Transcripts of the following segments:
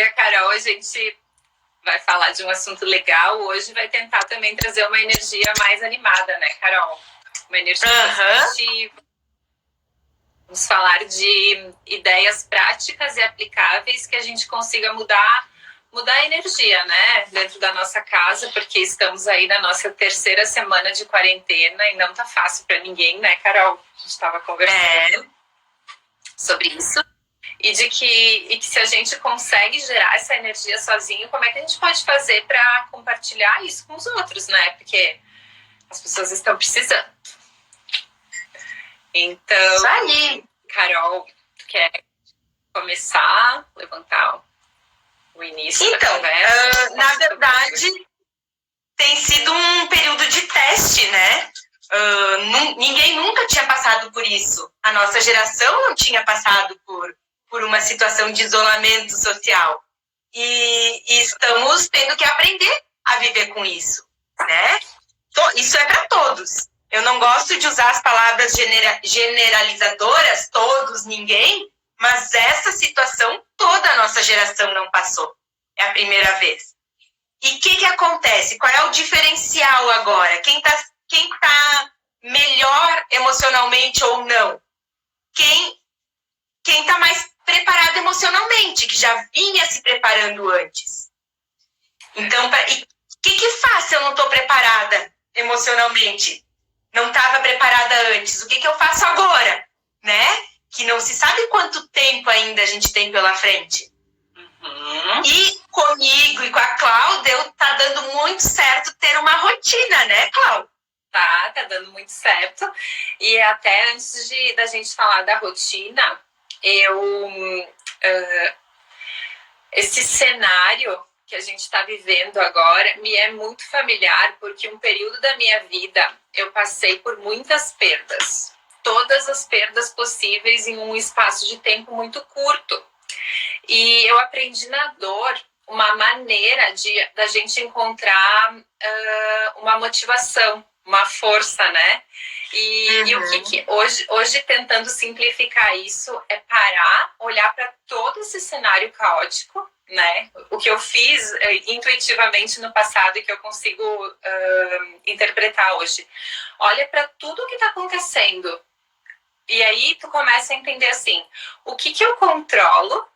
a Carol, a gente vai falar de um assunto legal. Hoje vai tentar também trazer uma energia mais animada, né, Carol? Uma energia positiva. Vamos falar de ideias práticas e aplicáveis que a gente consiga mudar a energia, né, dentro da nossa casa, porque estamos aí na nossa 3ª semana de quarentena e não tá fácil para ninguém, né, Carol? A gente estava conversando sobre isso. E que se a gente consegue gerar essa energia sozinho, como é que a gente pode fazer para compartilhar isso com os outros, né? Porque as pessoas estão precisando. Então, Carol, tu quer começar, levantar o início da conversa? Na verdade, tem sido um período de teste, né? Ninguém nunca tinha passado por isso. A nossa geração não tinha passado por uma situação de isolamento social. E estamos tendo que aprender a viver com isso, né? Isso é para todos. Eu não gosto de usar as palavras generalizadoras, todos, ninguém, mas essa situação toda a nossa geração não passou. É a primeira vez. E o que acontece? Qual é o diferencial agora? Quem tá melhor emocionalmente ou não? Quem está mais preparado emocionalmente, que já vinha se preparando antes. Então, o que faz se eu não estou preparada emocionalmente? Não estava preparada antes. O que eu faço agora? Né? Que não se sabe quanto tempo ainda a gente tem pela frente. E comigo e com a Cláudia, tá dando muito certo ter uma rotina, né, Cláudia? Tá dando muito certo. E até antes da gente falar da rotina, esse cenário que a gente está vivendo agora me é muito familiar, porque um período da minha vida eu passei por muitas perdas, todas as perdas possíveis em um espaço de tempo muito curto, e eu aprendi na dor uma maneira da gente encontrar uma motivação, uma força, né? E o que hoje tentando simplificar isso é parar, olhar para todo esse cenário caótico, né? O que eu fiz intuitivamente no passado e que eu consigo interpretar hoje. Olha para tudo que está acontecendo. E aí tu começa a entender assim, o que eu controlo,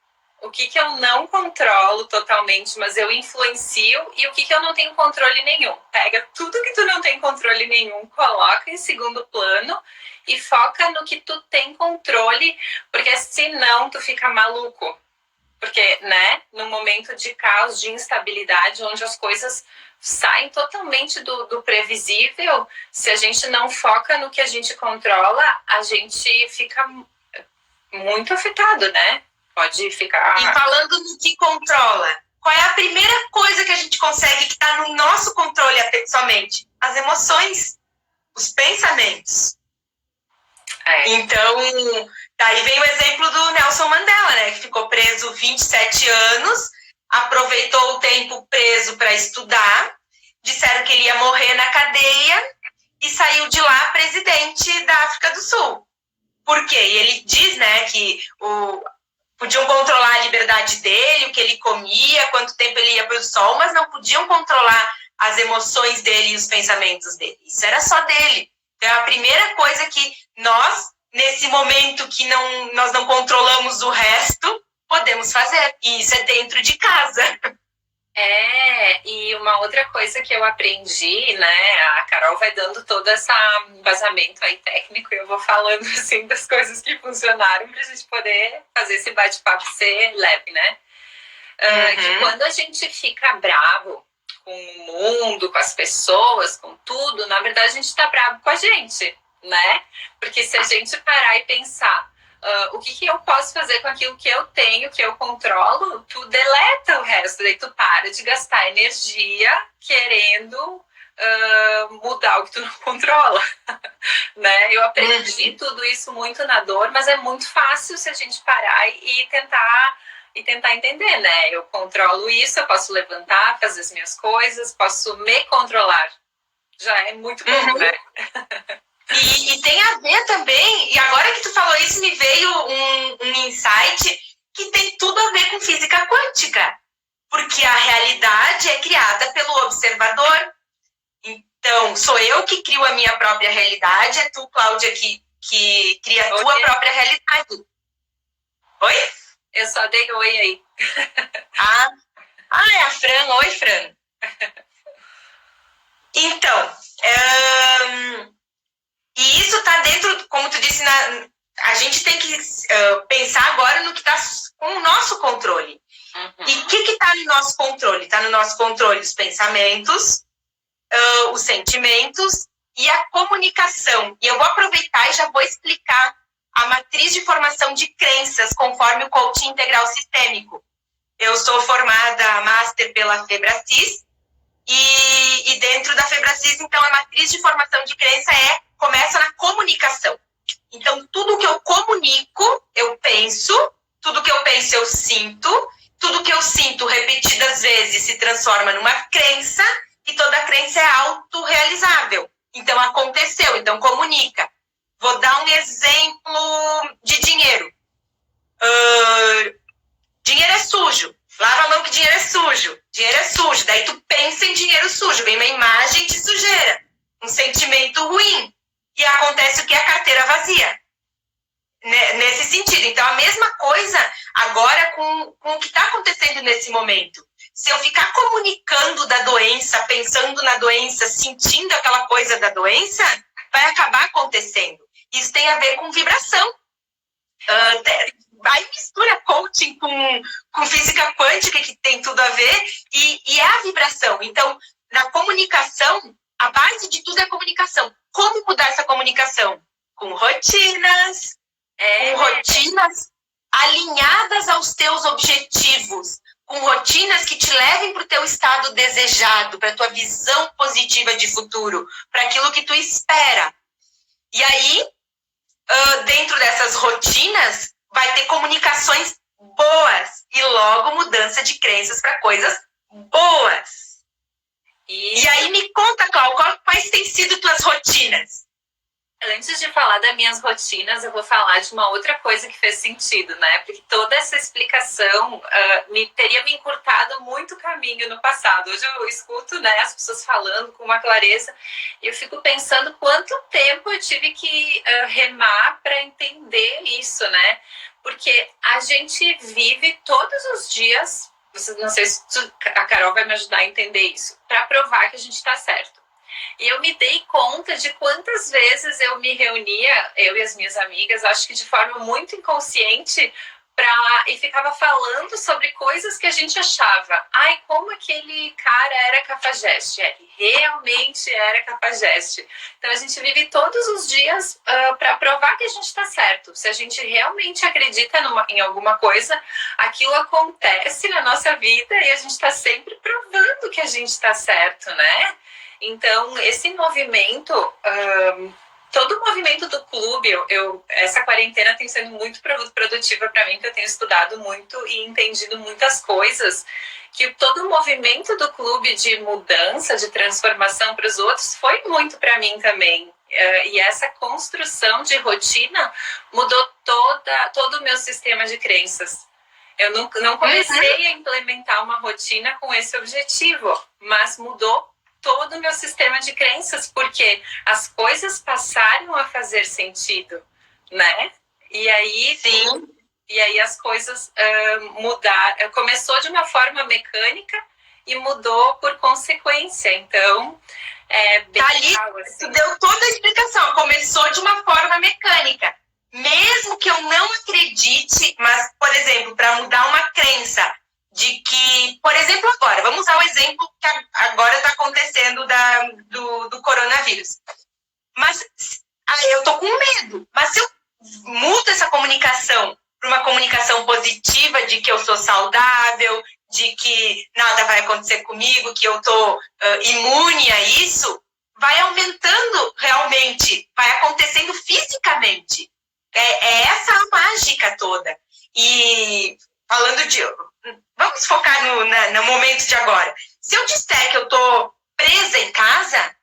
o que eu não controlo totalmente, mas eu influencio, e o que eu não tenho controle nenhum. Pega tudo que tu não tem controle nenhum, coloca em segundo plano e foca no que tu tem controle, porque senão tu fica maluco. Porque, né, no momento de caos, de instabilidade, onde as coisas saem totalmente do previsível, se a gente não foca no que a gente controla, a gente fica muito afetado, né? Pode ficar... E falando no que controla, qual é a primeira coisa que a gente consegue que está no nosso controle somente? As emoções, os pensamentos. Então, daí vem o exemplo do Nelson Mandela, né? Que ficou preso 27 anos, aproveitou o tempo preso para estudar, disseram que ele ia morrer na cadeia e saiu de lá presidente da África do Sul. Por quê? E ele diz, né, que podiam controlar a liberdade dele, o que ele comia, quanto tempo ele ia para o sol, mas não podiam controlar as emoções dele e os pensamentos dele. Isso era só dele. Então, a primeira coisa que nós, nesse momento que nós não controlamos o resto, podemos fazer. E isso é dentro de casa. E uma outra coisa que eu aprendi, né, a Carol vai dando todo esse embasamento aí técnico e eu vou falando, assim, das coisas que funcionaram pra gente poder fazer esse bate-papo ser leve, né? Que quando a gente fica bravo com o mundo, com as pessoas, com tudo, na verdade a gente tá bravo com a gente, né? Porque se a gente parar e pensar o que eu posso fazer com aquilo que eu tenho, que eu controlo, tu deleta o resto, daí tu para de gastar energia querendo mudar o que tu não controla, né? Eu aprendi tudo isso muito na dor, mas é muito fácil se a gente parar e tentar entender, né? Eu controlo isso, eu posso levantar, fazer as minhas coisas, posso me controlar. Já é muito bom, né? E tem a ver também, e agora que tu falou isso, me veio um insight que tem tudo a ver com física quântica. porque a realidade é criada pelo observador. Então, sou eu que crio a minha própria realidade, é tu, Cláudia, que cria a tua própria realidade. Oi? Eu só dei oi aí. É a Fran. Oi, Fran. Então, e isso está dentro, como tu disse, a gente tem que pensar agora no que está com o nosso controle. Uhum. E o que está no nosso controle? Está no nosso controle os pensamentos, os sentimentos e a comunicação. E eu vou aproveitar e já vou explicar a matriz de formação de crenças conforme o coaching integral sistêmico. Eu sou formada master pela Febracis e dentro da Febracis, então, a matriz de formação de crença começa na comunicação. Então, tudo que eu comunico, eu penso, tudo que eu penso, eu sinto, tudo que eu sinto repetidas vezes se transforma numa crença e toda crença é autorrealizável. Então, aconteceu, então comunica. Vou dar um exemplo de dinheiro. Dinheiro é sujo. Lava a mão que dinheiro é sujo. Dinheiro é sujo. Daí tu pensa em dinheiro sujo. Vem uma imagem de sujeira. Um sentimento ruim. E acontece o que? A carteira vazia. Nesse sentido. Então, a mesma coisa agora com o que está acontecendo nesse momento. Se eu ficar comunicando da doença, pensando na doença, sentindo aquela coisa da doença, vai acabar acontecendo. Isso tem a ver com vibração. Aí mistura coaching com física quântica, que tem tudo a ver, e é a vibração. Então, na comunicação, a base de tudo é a comunicação. Como mudar essa comunicação? Com rotinas, alinhadas aos teus objetivos, com rotinas que te levem para o teu estado desejado, para a tua visão positiva de futuro, para aquilo que tu espera. E aí, dentro dessas rotinas, vai ter comunicações boas e logo mudança de crenças para coisas boas. E aí me conta, Cláudia, quais têm sido tuas rotinas? Antes de falar das minhas rotinas, eu vou falar de uma outra coisa que fez sentido, né? Porque toda essa explicação teria me encurtado muito caminho no passado. Hoje eu escuto, né, as pessoas falando com uma clareza e eu fico pensando quanto tempo eu tive que remar para entender isso, né? Porque a gente vive todos os dias, não sei se a Carol vai me ajudar a entender isso, para provar que a gente está certo. E eu me dei conta de quantas vezes eu me reunia, eu e as minhas amigas, acho que de forma muito inconsciente, e ficava falando sobre coisas que a gente achava. Ai, como aquele cara era cafajeste. Ele realmente era cafajeste. Então, a gente vive todos os dias para provar que a gente está certo. Se a gente realmente acredita em alguma coisa, aquilo acontece na nossa vida e a gente está sempre provando que a gente está certo, né? Então, esse movimento, todo o movimento do clube, essa quarentena tem sido muito produtiva para mim, que eu tenho estudado muito e entendido muitas coisas, que todo o movimento do clube de mudança, de transformação para os outros, foi muito para mim também. E essa construção de rotina mudou todo o meu sistema de crenças. Eu não comecei a implementar uma rotina com esse objetivo, mas mudou todo o meu sistema de crenças, porque as coisas passaram a fazer sentido, né? E aí as coisas mudaram. Começou de uma forma mecânica e mudou por consequência. Então, bem legal, assim. Tu deu toda a explicação. Começou de uma forma mecânica. Mesmo que eu não acredite, mas, por exemplo, para mudar uma crença de que, por exemplo, agora, vamos usar o exemplo que agora está acontecendo do coronavírus. Mas eu tô com medo. Mas se eu mudo essa comunicação para uma comunicação positiva de que eu sou saudável, de que nada vai acontecer comigo, que eu tô imune a isso, vai aumentando realmente, vai acontecendo fisicamente. É essa a mágica toda. E falando de... Vamos focar no momento de agora. Se eu disser que eu tô presa em casa,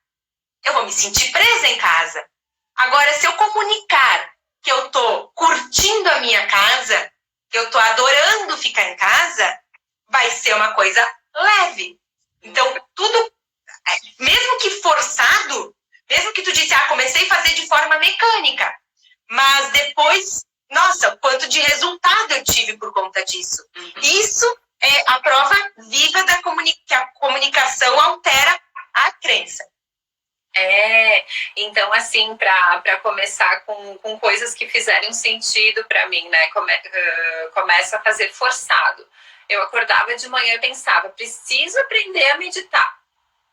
eu vou me sentir presa em casa. Agora, se eu comunicar que eu tô curtindo a minha casa, que eu tô adorando ficar em casa, vai ser uma coisa leve. Então, tudo, mesmo que forçado, mesmo que tu disse, comecei a fazer de forma mecânica, mas depois, nossa, quanto de resultado eu tive por conta disso. Isso é a prova viva que a comunicação altera a crença. Então assim, para começar com coisas que fizeram sentido para mim, né? Começa a fazer forçado. Eu acordava de manhã e pensava, preciso aprender a meditar.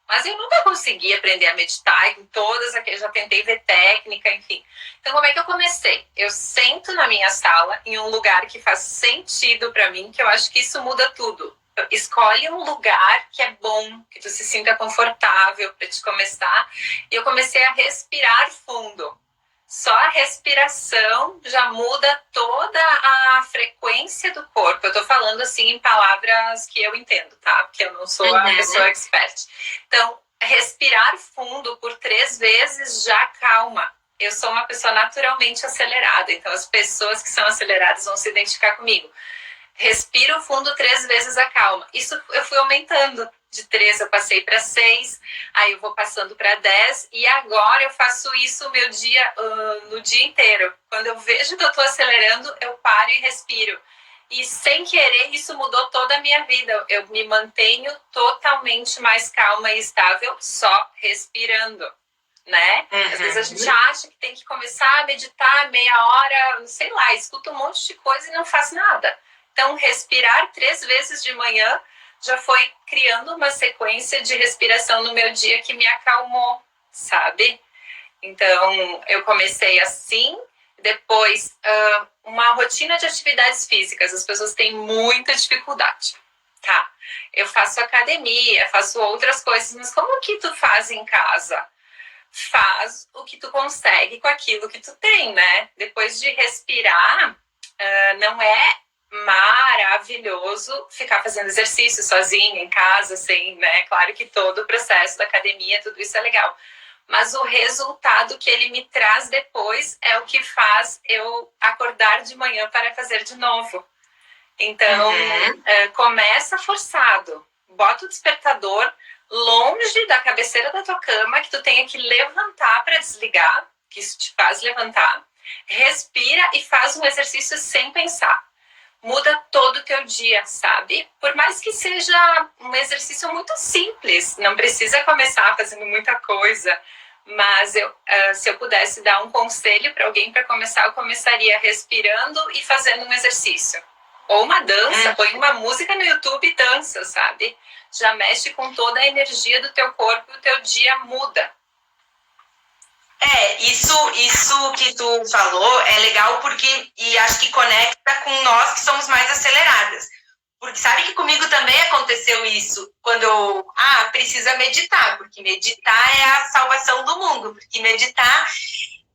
Mas eu nunca consegui aprender a meditar, em todas aqui, já tentei ver técnica, enfim. Então, como é que eu comecei? Eu sento na minha sala, em um lugar que faz sentido para mim, que eu acho que isso muda tudo. Escolhe um lugar que é bom, que tu se sinta confortável para te começar. E eu comecei a respirar fundo. Só a respiração já muda toda a frequência do corpo. Eu tô falando assim em palavras que eu entendo, tá? Porque eu não sou a pessoa expert. Então, respirar fundo por 3 vezes já calma. Eu sou uma pessoa naturalmente acelerada, então as pessoas que são aceleradas vão se identificar comigo. Respiro fundo 3 vezes a calma. Isso eu fui aumentando. De 3 eu passei para 6, aí eu vou passando para 10 e agora eu faço isso no dia inteiro. Quando eu vejo que eu estou acelerando, eu paro e respiro. E sem querer, isso mudou toda a minha vida. Eu me mantenho totalmente mais calma e estável só respirando, né? Às vezes a gente acha que tem que começar a meditar meia hora, sei lá, escuta um monte de coisa e não faz nada. Então, respirar 3 vezes de manhã já foi criando uma sequência de respiração no meu dia que me acalmou, sabe? Então, eu comecei assim, depois uma rotina de atividades físicas. As pessoas têm muita dificuldade, tá? Eu faço academia, faço outras coisas, mas como que tu faz em casa? Faz o que tu consegue com aquilo que tu tem, né? Depois de respirar, não é maravilhoso ficar fazendo exercício sozinho em casa, sem, né? Claro que todo o processo da academia, tudo isso é legal. Mas o resultado que ele me traz depois é o que faz eu acordar de manhã para fazer de novo. Então, começa forçado. Bota o despertador longe da cabeceira da tua cama, que tu tenha que levantar para desligar, que isso te faz levantar. Respira e faz um exercício sem pensar. Muda todo o teu dia, sabe? Por mais que seja um exercício muito simples, não precisa começar fazendo muita coisa, mas se eu pudesse dar um conselho para alguém para começar, eu começaria respirando e fazendo um exercício. Ou uma dança, põe uma música no YouTube e dança, sabe? Já mexe com toda a energia do teu corpo e o teu dia muda. Isso que tu falou é legal e acho que conecta com nós que somos mais aceleradas. Porque sabe que comigo também aconteceu isso, quando eu, precisa meditar, porque meditar é a salvação do mundo, porque meditar...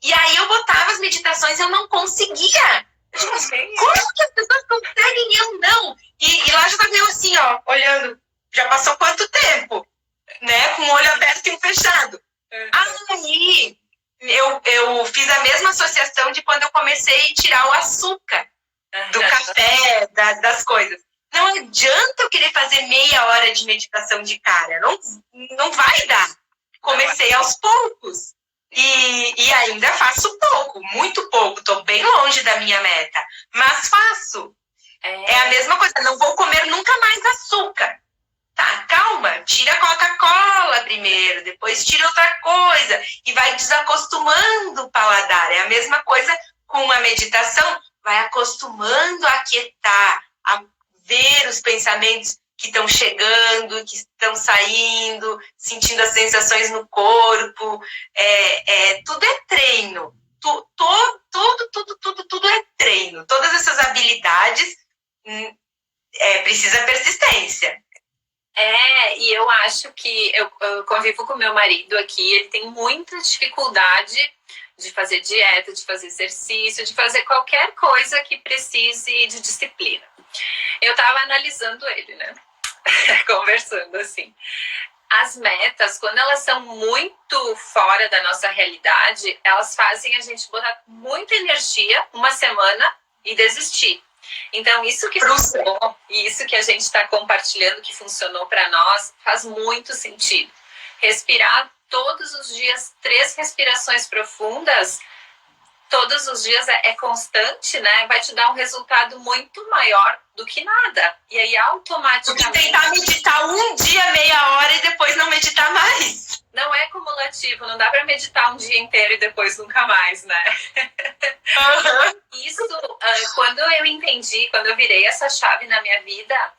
E aí eu botava as meditações e eu não conseguia. Como que as pessoas conseguem e eu não? E lá já estava eu assim, ó, olhando, já passou quanto tempo? Né? Com o olho aberto e um fechado. Aí... Eu fiz a mesma associação de quando eu comecei a tirar o açúcar do café, das coisas. Não adianta eu querer fazer meia hora de meditação de cara. Não vai dar. Comecei aos poucos. E ainda faço pouco, muito pouco. Estou bem longe da minha meta. Mas faço. É a mesma coisa. Não vou comer nunca mais açúcar. Tá, calma, tira a Coca-Cola primeiro, depois tira outra coisa e vai desacostumando o paladar. É a mesma coisa com a meditação, vai acostumando a aquietar, a ver os pensamentos que estão chegando, que estão saindo, sentindo as sensações no corpo. Tudo é treino, tudo é treino. Todas essas habilidades precisa persistência. E eu acho que eu convivo com meu marido aqui, ele tem muita dificuldade de fazer dieta, de fazer exercício, de fazer qualquer coisa que precise de disciplina. Eu tava analisando ele, né? Conversando assim. As metas, quando elas são muito fora da nossa realidade, elas fazem a gente botar muita energia uma semana e desistir. Então, isso que funcionou e isso que a gente está compartilhando que funcionou para nós faz muito sentido. Respirar todos os dias 3 respirações profundas, todos os dias é constante, né? Vai te dar um resultado muito maior do que nada. E aí, automaticamente... Do que tentar meditar um dia, meia hora e depois não meditar mais. Não é cumulativo, não dá para meditar um dia inteiro e depois nunca mais, né? Isso, quando eu entendi, quando eu virei essa chave na minha vida,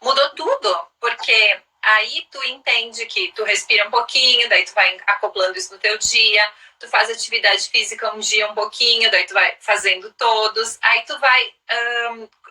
mudou tudo, porque aí tu entende que tu respira um pouquinho, daí tu vai acoplando isso no teu dia, tu faz atividade física um dia um pouquinho, daí tu vai fazendo todos, aí tu vai...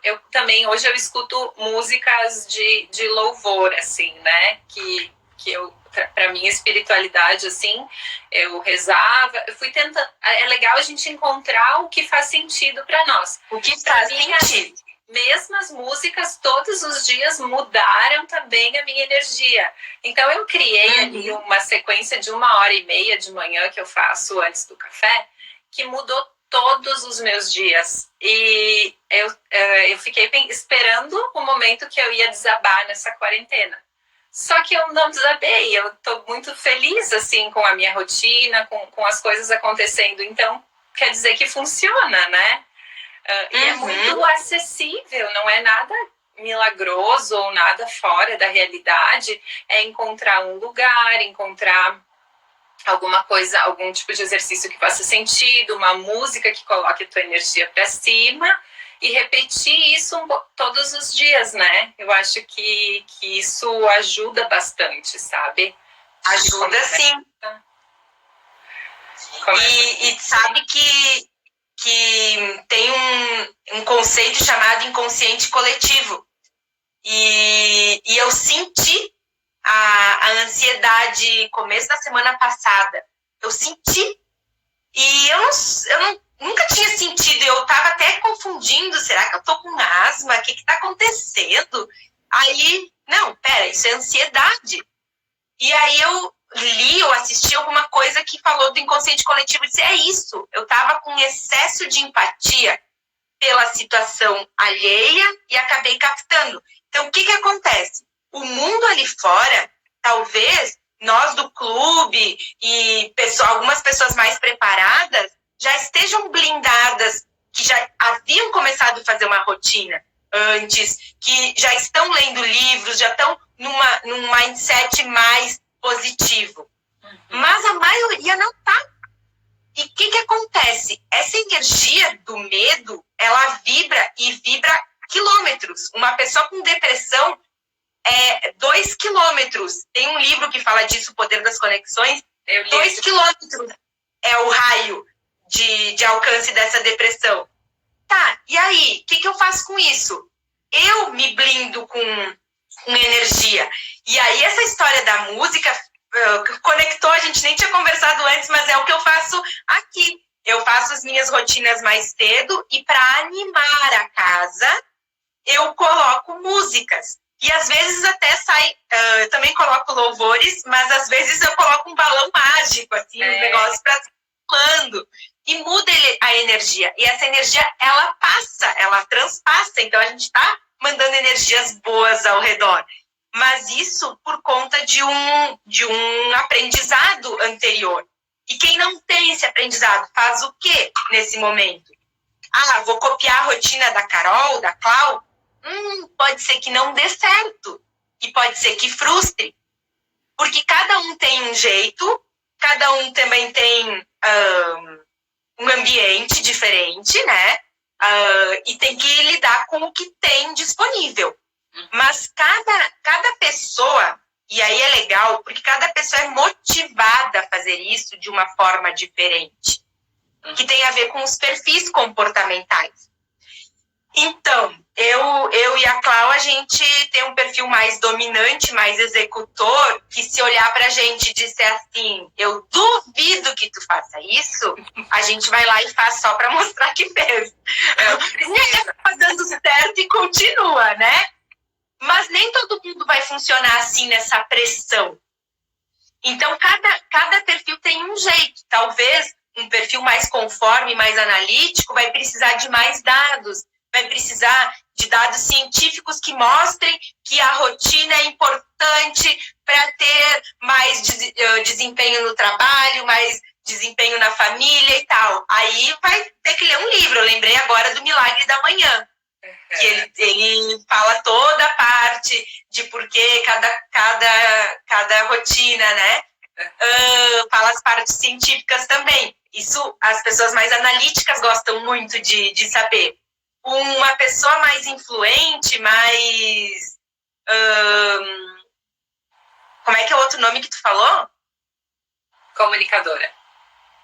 eu também, hoje eu escuto músicas de louvor, assim, né? Que eu, pra minha espiritualidade, assim, eu rezava, eu fui tentando... É legal a gente encontrar o que faz sentido pra nós. O que faz sentido. Mesmas músicas todos os dias mudaram também a minha energia. Então eu criei ali uma sequência de 1h30 de manhã que eu faço antes do café, que mudou todos os meus dias. E eu fiquei esperando o momento que eu ia desabar nessa quarentena. Só que eu não desabei, eu tô muito feliz assim com a minha rotina, com as coisas acontecendo. Então quer dizer que funciona, né? E é muito acessível, não é nada milagroso ou nada fora da realidade. É encontrar um lugar, encontrar alguma coisa, algum tipo de exercício que faça sentido, uma música que coloque a tua energia para cima e repetir isso todos os dias, né? Eu acho que isso ajuda bastante, sabe? Ajuda sim. E sabe que tem um conceito chamado inconsciente coletivo. E eu senti a ansiedade começo da semana passada. Eu senti. E eu nunca tinha sentido. Eu estava até confundindo. Será que eu tô com asma? O que está acontecendo? Aí, não, pera, isso é ansiedade. E aí eu li ou assisti alguma coisa que falou do inconsciente coletivo e disse, é isso, eu estava com excesso de empatia pela situação alheia e acabei captando. Então, o que acontece? O mundo ali fora, talvez nós do clube e algumas pessoas mais preparadas já estejam blindadas, que já haviam começado a fazer uma rotina antes, que já estão lendo livros, já estão num mindset mais positivo. Mas a maioria não tá. E o que acontece? Essa energia do medo, ela vibra e vibra quilômetros. Uma pessoa com depressão é 2 quilômetros. Tem um livro que fala disso, O Poder das Conexões. 2 quilômetros é o raio de alcance dessa depressão. Tá, e aí? O que eu faço com isso? Eu me blindo com energia. E aí essa história da música conectou, a gente nem tinha conversado antes, mas é o que eu faço aqui. Eu faço as minhas rotinas mais cedo e para animar a casa, eu coloco músicas. E às vezes até sai, eu também coloco louvores, mas às vezes eu coloco um balão mágico, assim, um negócio para circulando. E muda a energia. E essa energia, ela passa, ela transpassa. Então a gente está mandando energias boas ao redor. Mas isso por conta de um aprendizado anterior. E quem não tem esse aprendizado faz o quê nesse momento? Vou copiar a rotina da Carol, da Clau? Pode ser que não dê certo. E pode ser que frustre. Porque cada um tem um jeito, cada um também tem um ambiente diferente, né? E tem que lidar com o que tem disponível. Mas cada pessoa, e aí é legal, porque cada pessoa é motivada a fazer isso de uma forma diferente, que tem a ver com os perfis comportamentais. Então, eu e a Clau, a gente tem um perfil mais dominante, mais executor, que se olhar pra gente e disser assim, eu duvido que tu faça isso, a gente vai lá e faz só pra mostrar que fez. Tá dando certo e continua, né? Mas nem todo mundo vai funcionar assim nessa pressão. Então, cada perfil tem um jeito. Talvez um perfil mais conforme, mais analítico, vai precisar de mais dados, vai precisar de dados científicos que mostrem que a rotina é importante para ter mais desempenho no trabalho, mais desempenho na família e tal. Aí vai ter que ler um livro. Eu lembrei agora do Milagre da Manhã, que ele fala toda a parte de por que cada rotina, né? Fala as partes científicas também. Isso as pessoas mais analíticas gostam muito de saber. Uma pessoa mais influente, mais... como é que é o outro nome que tu falou? Comunicadora.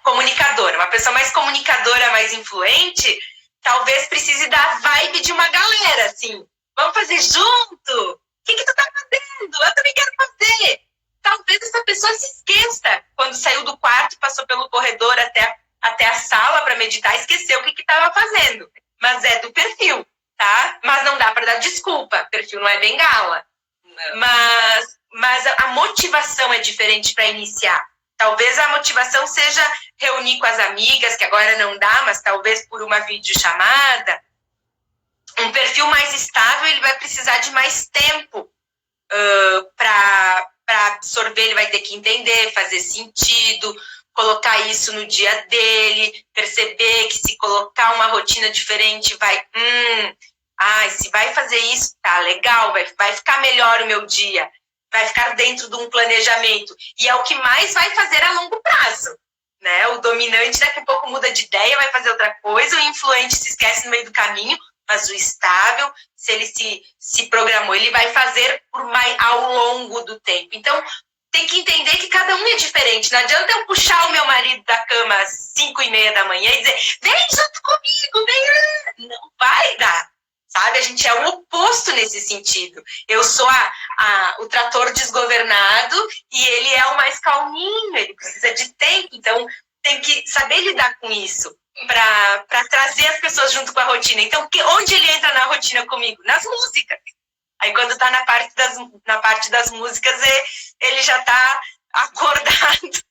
Comunicadora. Uma pessoa mais comunicadora, mais influente, talvez precise da vibe de uma galera, assim. Vamos fazer junto? O que tu tá fazendo? Eu também quero fazer. Talvez essa pessoa se esqueça. Quando saiu do quarto, passou pelo corredor até a sala para meditar, esqueceu o que estava fazendo. Mas é do perfil, tá? Mas não dá para dar desculpa. Perfil não é bengala. Não. Mas a motivação é diferente para iniciar. Talvez a motivação seja reunir com as amigas, que agora não dá, mas talvez por uma videochamada. Um perfil mais estável, ele vai precisar de mais tempo para absorver, ele vai ter que entender, fazer sentido, colocar isso no dia dele, perceber que se colocar uma rotina diferente vai... se vai fazer isso, tá legal, vai ficar melhor o meu dia. Vai ficar dentro de um planejamento. E é o que mais vai fazer a longo prazo, né? O dominante daqui a pouco muda de ideia, vai fazer outra coisa, o influente se esquece no meio do caminho, mas o estável, se ele se programou, ele vai fazer ao longo do tempo. Então, tem que entender que cada um é diferente. Não adianta eu puxar o meu marido da cama às 5:30 da manhã e dizer, vem junto comigo, vem. Não vai dar. Sabe, a gente é o oposto nesse sentido. Eu sou o trator desgovernado e ele é o mais calminho, ele precisa de tempo. Então, tem que saber lidar com isso para trazer as pessoas junto com a rotina. Então, onde ele entra na rotina comigo? Nas músicas. Aí, quando tá na parte das músicas, ele já tá acordado.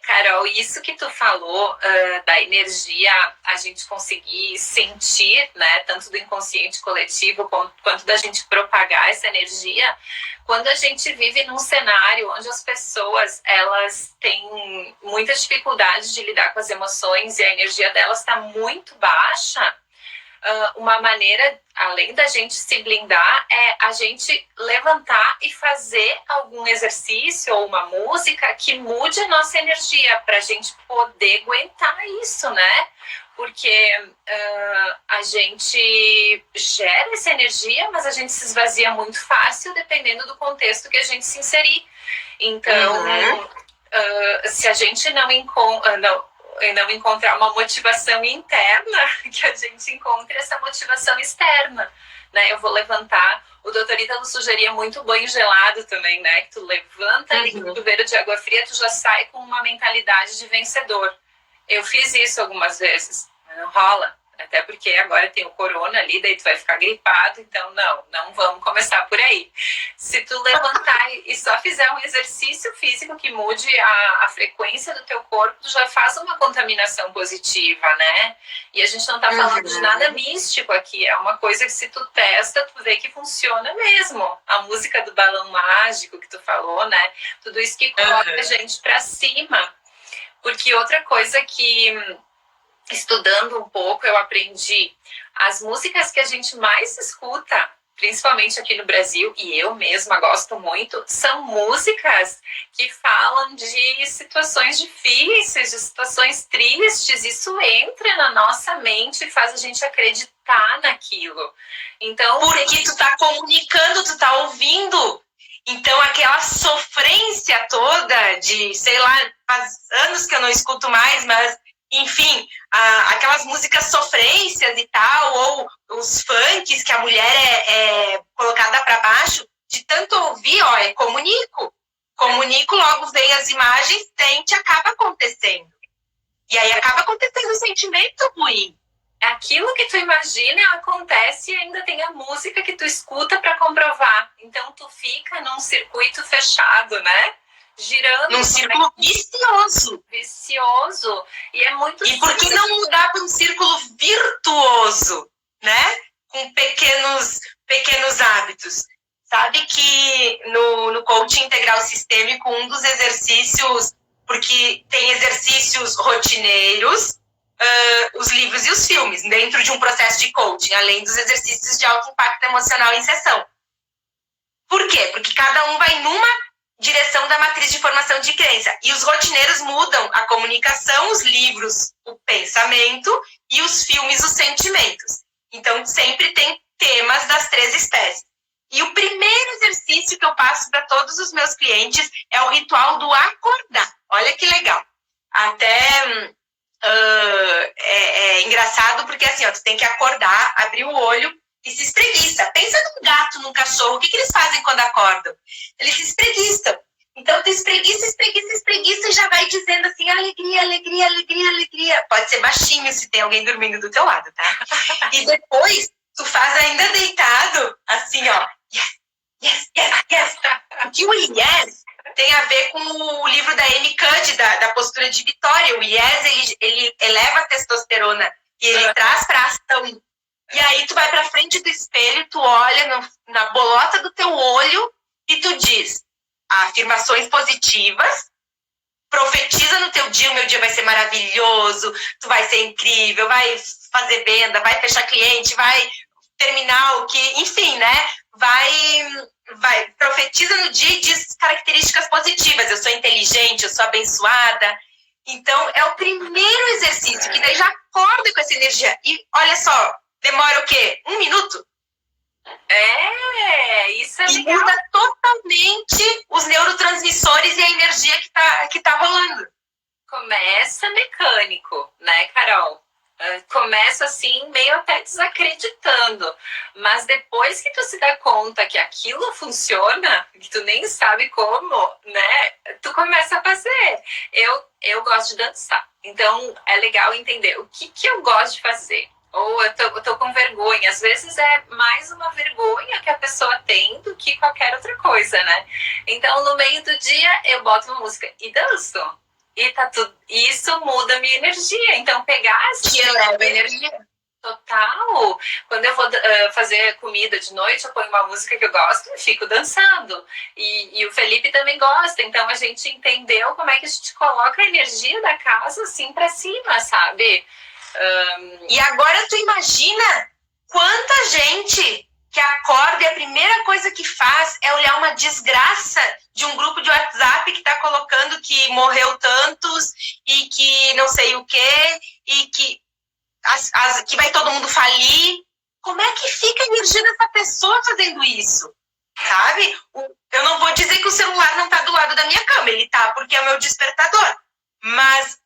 Carol, isso que tu falou da energia, a gente conseguir sentir, né, tanto do inconsciente coletivo quanto da gente propagar essa energia, quando a gente vive num cenário onde as pessoas, elas têm muita dificuldade de lidar com as emoções e a energia delas está muito baixa, uma maneira, além da gente se blindar, é a gente levantar e fazer algum exercício ou uma música que mude a nossa energia para a gente poder aguentar isso, né? Porque a gente gera essa energia, mas a gente se esvazia muito fácil dependendo do contexto que a gente se inserir. Então, se a gente não encontrar uma motivação interna, que a gente encontre essa motivação externa, né? Eu vou levantar, o doutor Ítalo sugeria muito banho gelado também, né? Que tu levanta ali com o chuveiro de água fria, tu já sai com uma mentalidade de vencedor. Eu fiz isso algumas vezes, mas não rola. Até porque agora tem o corona ali, daí tu vai ficar gripado, então não vamos começar por aí. Se tu levantar e só fizer um exercício físico que mude a frequência do teu corpo, tu já faz uma contaminação positiva, né? E a gente não tá falando de nada místico aqui, é uma coisa que se tu testa, tu vê que funciona mesmo. A música do balão mágico que tu falou, né? Tudo isso que coloca a gente pra cima. Porque outra coisa que... estudando um pouco, eu aprendi as músicas que a gente mais escuta, principalmente aqui no Brasil, e eu mesma gosto muito, são músicas que falam de situações difíceis, de situações tristes. Isso entra na nossa mente e faz a gente acreditar naquilo. Então, porque tu tá comunicando, tu tá ouvindo. Então, aquela sofrência toda de, sei lá, faz anos que eu não escuto mais, mas enfim, aquelas músicas sofrências e tal, ou os funks que a mulher é colocada para baixo, de tanto ouvir, comunico, logo vem as imagens, sente, acaba acontecendo. E aí acaba acontecendo um sentimento ruim. Aquilo que tu imagina acontece e ainda tem a música que tu escuta para comprovar. Então tu fica num circuito fechado, né? girando. Num círculo vicioso. Vicioso. E é muito E por que não mudar para um círculo virtuoso, né? Com pequenos hábitos. Sabe que no coaching integral sistêmico, um dos exercícios, porque tem exercícios rotineiros, os livros e os filmes, dentro de um processo de coaching, além dos exercícios de alto impacto emocional em sessão. Por quê? Porque cada um vai numa direção da matriz de formação de crença. E os rotineiros mudam a comunicação, os livros, o pensamento, e os filmes, os sentimentos. Então, sempre tem temas das 3 espécies. E o primeiro exercício que eu passo para todos os meus clientes é o ritual do acordar. Olha que legal. Até é engraçado porque assim, ó, tu tem que acordar, abrir o olho e se espreguiça. Pensa num gato, num cachorro. O que eles fazem quando acordam? Eles se espreguiçam. Então, tu espreguiça, espreguiça, espreguiça e já vai dizendo assim, alegria, alegria, alegria, alegria. Pode ser baixinho se tem alguém dormindo do teu lado, tá? E depois, tu faz ainda deitado, assim, ó. Yes, yes, yes, yes. Porque o yes tem a ver com o livro da Amy Cuddy, da postura de vitória. O yes, ele eleva a testosterona e ele traz pra ação. E aí tu vai pra frente do espelho, tu olha na bolota do teu olho e tu diz afirmações positivas, profetiza no teu dia, o meu dia vai ser maravilhoso, tu vai ser incrível, vai fazer venda, vai fechar cliente, vai terminar o que, enfim, né? Vai, profetiza no dia e diz características positivas. Eu sou inteligente, eu sou abençoada. Então, é o primeiro exercício, que daí já acorda com essa energia. E olha só, demora o quê? 1 minuto? Isso é e legal. Muda totalmente os neurotransmissores e a energia que tá rolando. Começa mecânico, né, Carol? Começa assim, meio até desacreditando. Mas depois que tu se dá conta que aquilo funciona, que tu nem sabe como, né? Tu começa a fazer. Eu gosto de dançar. Então, é legal entender o que eu gosto de fazer. Ou eu tô com vergonha. Às vezes é mais uma vergonha que a pessoa tem do que qualquer outra coisa, né? Então, no meio do dia, eu boto uma música e danço. E tá tudo. Isso muda a minha energia. Então, pegar que eleva a energia. Total. Quando eu vou fazer comida de noite, eu ponho uma música que eu gosto e fico dançando. E o Felipe também gosta. Então, a gente entendeu como é que a gente coloca a energia da casa assim pra cima, sabe? E agora tu imagina quanta gente que acorda e a primeira coisa que faz é olhar uma desgraça de um grupo de WhatsApp que tá colocando que morreu tantos e que não sei o quê, e que, que vai todo mundo falir. Como é que fica a energia dessa pessoa fazendo isso? Sabe? Eu não vou dizer que o celular não tá do lado da minha cama, ele tá porque é o meu despertador. Mas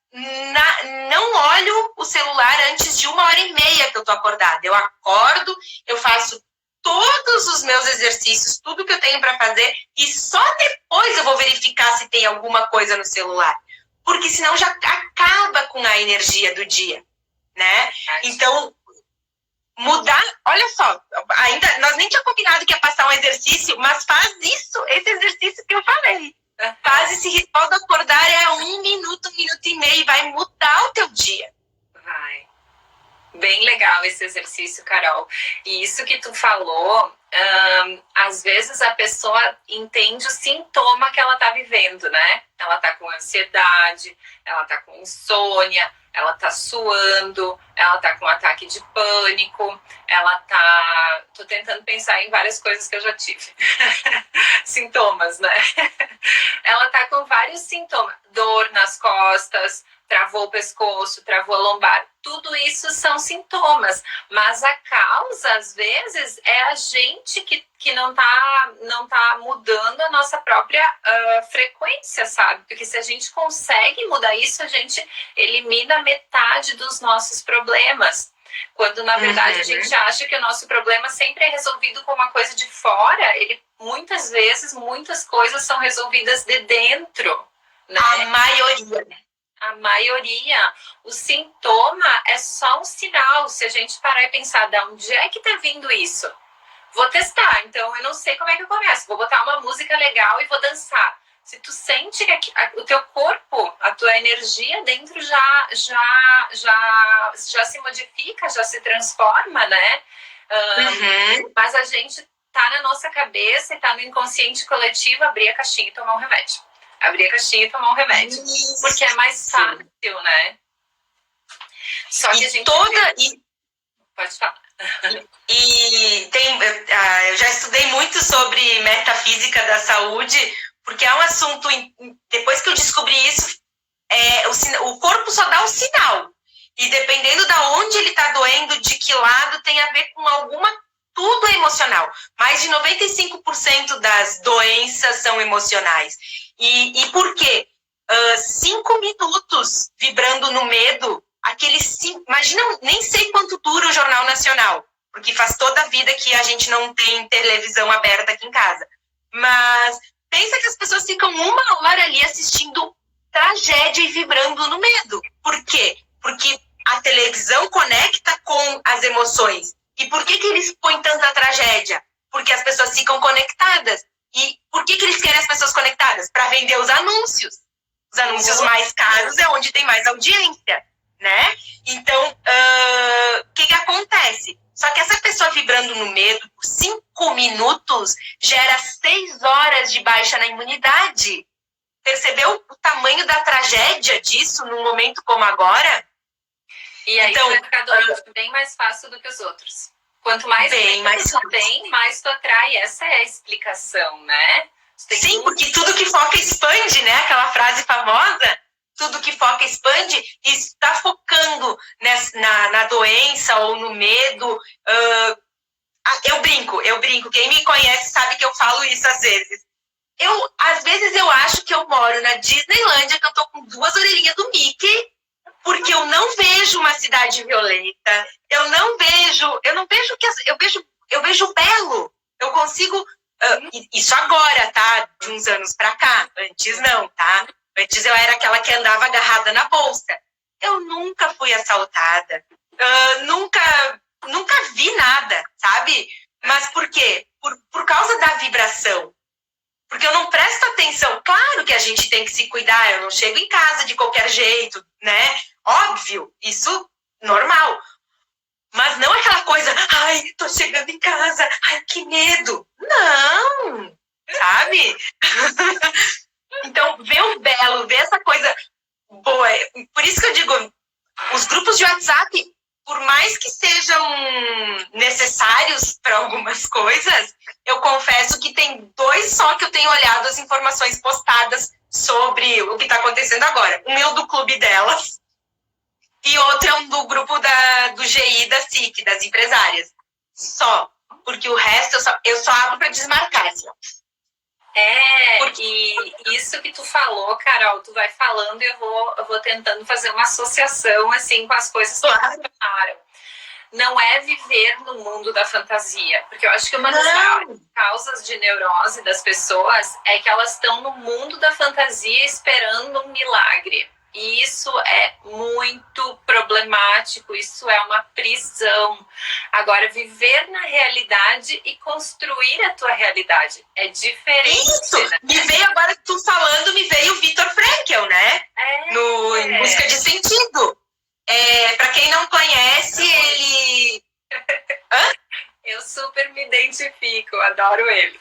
não olho o celular antes de 1h30 que eu tô acordada. Eu acordo, eu faço todos os meus exercícios, tudo que eu tenho para fazer, e só depois eu vou verificar se tem alguma coisa no celular. Porque senão já acaba com a energia do dia, né? Então, mudar, olha só, ainda nós nem tinha combinado que ia passar um exercício, mas faz isso, esse exercício que eu falei. Faz esse ritual do acordar, é 1 minuto, 1 minuto e meio, e vai mudar o teu dia. Vai. Bem legal esse exercício, Carol. E isso que tu falou, às vezes a pessoa entende o sintoma que ela tá vivendo, né? Ela tá com ansiedade, ela tá com insônia, ela tá suando, ela tá com ataque de pânico, ela tá... Tô tentando pensar em várias coisas que eu já tive. Sintomas, né? Ela tá com vários sintomas. Dor nas costas, travou o pescoço, travou a lombar. Tudo isso são sintomas. Mas a causa, às vezes, é a gente que não tá mudando a nossa própria frequência, sabe? Porque se a gente consegue mudar isso, a gente elimina metade dos nossos problemas. Quando, na verdade, a gente acha que o nosso problema sempre é resolvido com uma coisa de fora, muitas vezes, muitas coisas são resolvidas de dentro. Né? A maioria. A maioria. O sintoma é só um sinal. Se a gente parar e pensar, de onde é que tá vindo isso? Vou testar. Então, eu não sei como é que eu começo. Vou botar uma música legal e vou dançar. Se tu sente que o teu corpo, a tua energia dentro já se modifica, já se transforma, né? Mas a gente tá na nossa cabeça e tá no inconsciente coletivo abrir a caixinha e tomar um remédio. Abrir a caixinha e tomar um remédio. Isso. Porque é mais fácil, né? Só que a gente... Pode falar. Eu já estudei muito sobre metafísica da saúde, porque é um assunto, depois que eu descobri isso, o corpo só dá o sinal. E dependendo de onde ele está doendo, de que lado, tem a ver com tudo é emocional. Mais de 95% das doenças são emocionais. E por quê? 5 minutos vibrando no medo, imagina, nem sei quanto dura o Jornal Nacional, porque faz toda a vida que a gente não tem televisão aberta aqui em casa. Mas pensa que as pessoas ficam 1 hora ali assistindo tragédia e vibrando no medo. Por quê? Porque a televisão conecta com as emoções. E por que eles põem tanta tragédia? Porque as pessoas ficam conectadas. E por que eles querem as pessoas conectadas? Para vender os anúncios. Os anúncios mais caros é onde tem mais audiência, né? Então, o que acontece? Só que essa pessoa vibrando no medo por 5 minutos gera 6 horas de baixa na imunidade. Percebeu o tamanho da tragédia disso num momento como agora? E aí então, vai ficar doente bem mais fácil do que os outros. Quanto mais tu tem, mais tu atrai. Essa é a explicação, né? Sim, porque tudo que foca expande, né? Aquela frase famosa, tudo que foca expande, e está focando na doença ou no medo. Eu brinco. Quem me conhece sabe que eu falo isso às vezes. Às vezes eu acho que eu moro na Disneylândia, que eu tô com 2 orelhinhas do Mickey, porque eu não vejo uma cidade violenta, eu vejo belo, eu consigo, isso agora, tá? De uns anos pra cá, antes não, tá? Antes eu era aquela que andava agarrada na bolsa. Eu nunca fui assaltada, nunca vi nada, sabe? Mas por quê? Por causa da vibração. Porque eu não presto atenção. Claro que a gente tem que se cuidar, eu não chego em casa de qualquer jeito, né? Óbvio, isso normal. Mas não aquela coisa, ai, tô chegando em casa, ai, que medo. Não, sabe? Então, ver o belo, ver essa coisa boa. Por isso que eu digo, os grupos de WhatsApp, por mais que sejam necessários para algumas coisas, eu confesso que tem 2 só que eu tenho olhado as informações postadas sobre o que está acontecendo agora. Um é o do clube delas e outro é um do grupo do GI, da SIC, das empresárias. Só. Porque o resto eu só abro para desmarcar, assim. E isso que tu falou, Carol, tu vai falando e eu vou tentando fazer uma associação, assim, com as coisas que falaram. Não é viver no mundo da fantasia, porque eu acho que uma das maiores causas de neurose das pessoas é que elas estão no mundo da fantasia esperando um milagre. E isso é muito problemático, isso é uma prisão. Agora, viver na realidade e construir a tua realidade é diferente. Isso! Né? Me veio agora, tu falando, me veio o Viktor Frankl, né? Em Busca de Sentido. Para quem não conhece, ele... Eu super me identifico, adoro ele.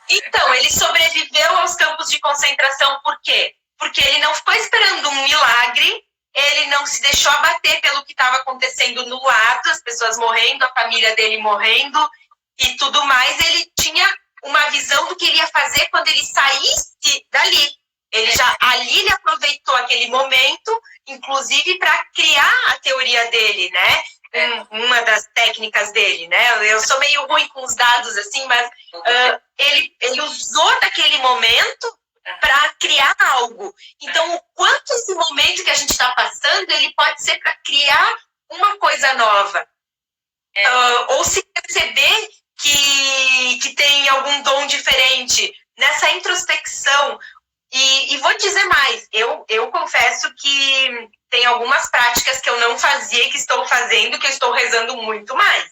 Então, ele sobreviveu aos campos de concentração, por quê? Porque ele não ficou esperando um milagre, ele não se deixou abater pelo que estava acontecendo no lado, as pessoas morrendo, a família dele morrendo e tudo mais. Ele tinha uma visão do que ele ia fazer quando ele saísse dali. Ali ele aproveitou aquele momento, inclusive para criar a teoria dele, né? Uma das técnicas dele, né? Eu sou meio ruim com os dados, assim, mas ele usou daquele momento para criar algo. Então, o quanto esse momento que a gente está passando, ele pode ser para criar uma coisa nova. Ou se perceber que tem algum dom diferente. Nessa introspecção. E vou dizer mais, eu confesso que tem algumas práticas que eu não fazia, que estou fazendo, que eu estou rezando muito mais.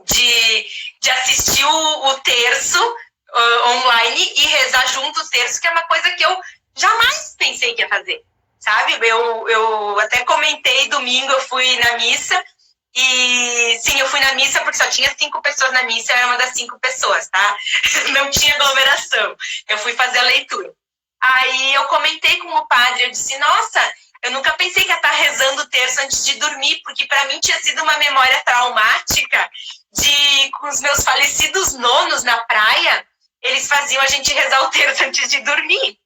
De assistir o terço online e rezar junto o terço, que é uma coisa que eu jamais pensei que ia fazer, sabe? Eu até comentei domingo, eu fui na missa, e sim, eu fui na missa porque só tinha 5 pessoas na missa, eu era uma das 5 pessoas, tá? Não tinha aglomeração. Eu fui fazer a leitura. Aí eu comentei com o padre, eu disse, nossa, eu nunca pensei que ia estar rezando o terço antes de dormir, porque para mim tinha sido uma memória traumática de com os meus falecidos nonos na praia, eles faziam a gente rezar o terço antes de dormir.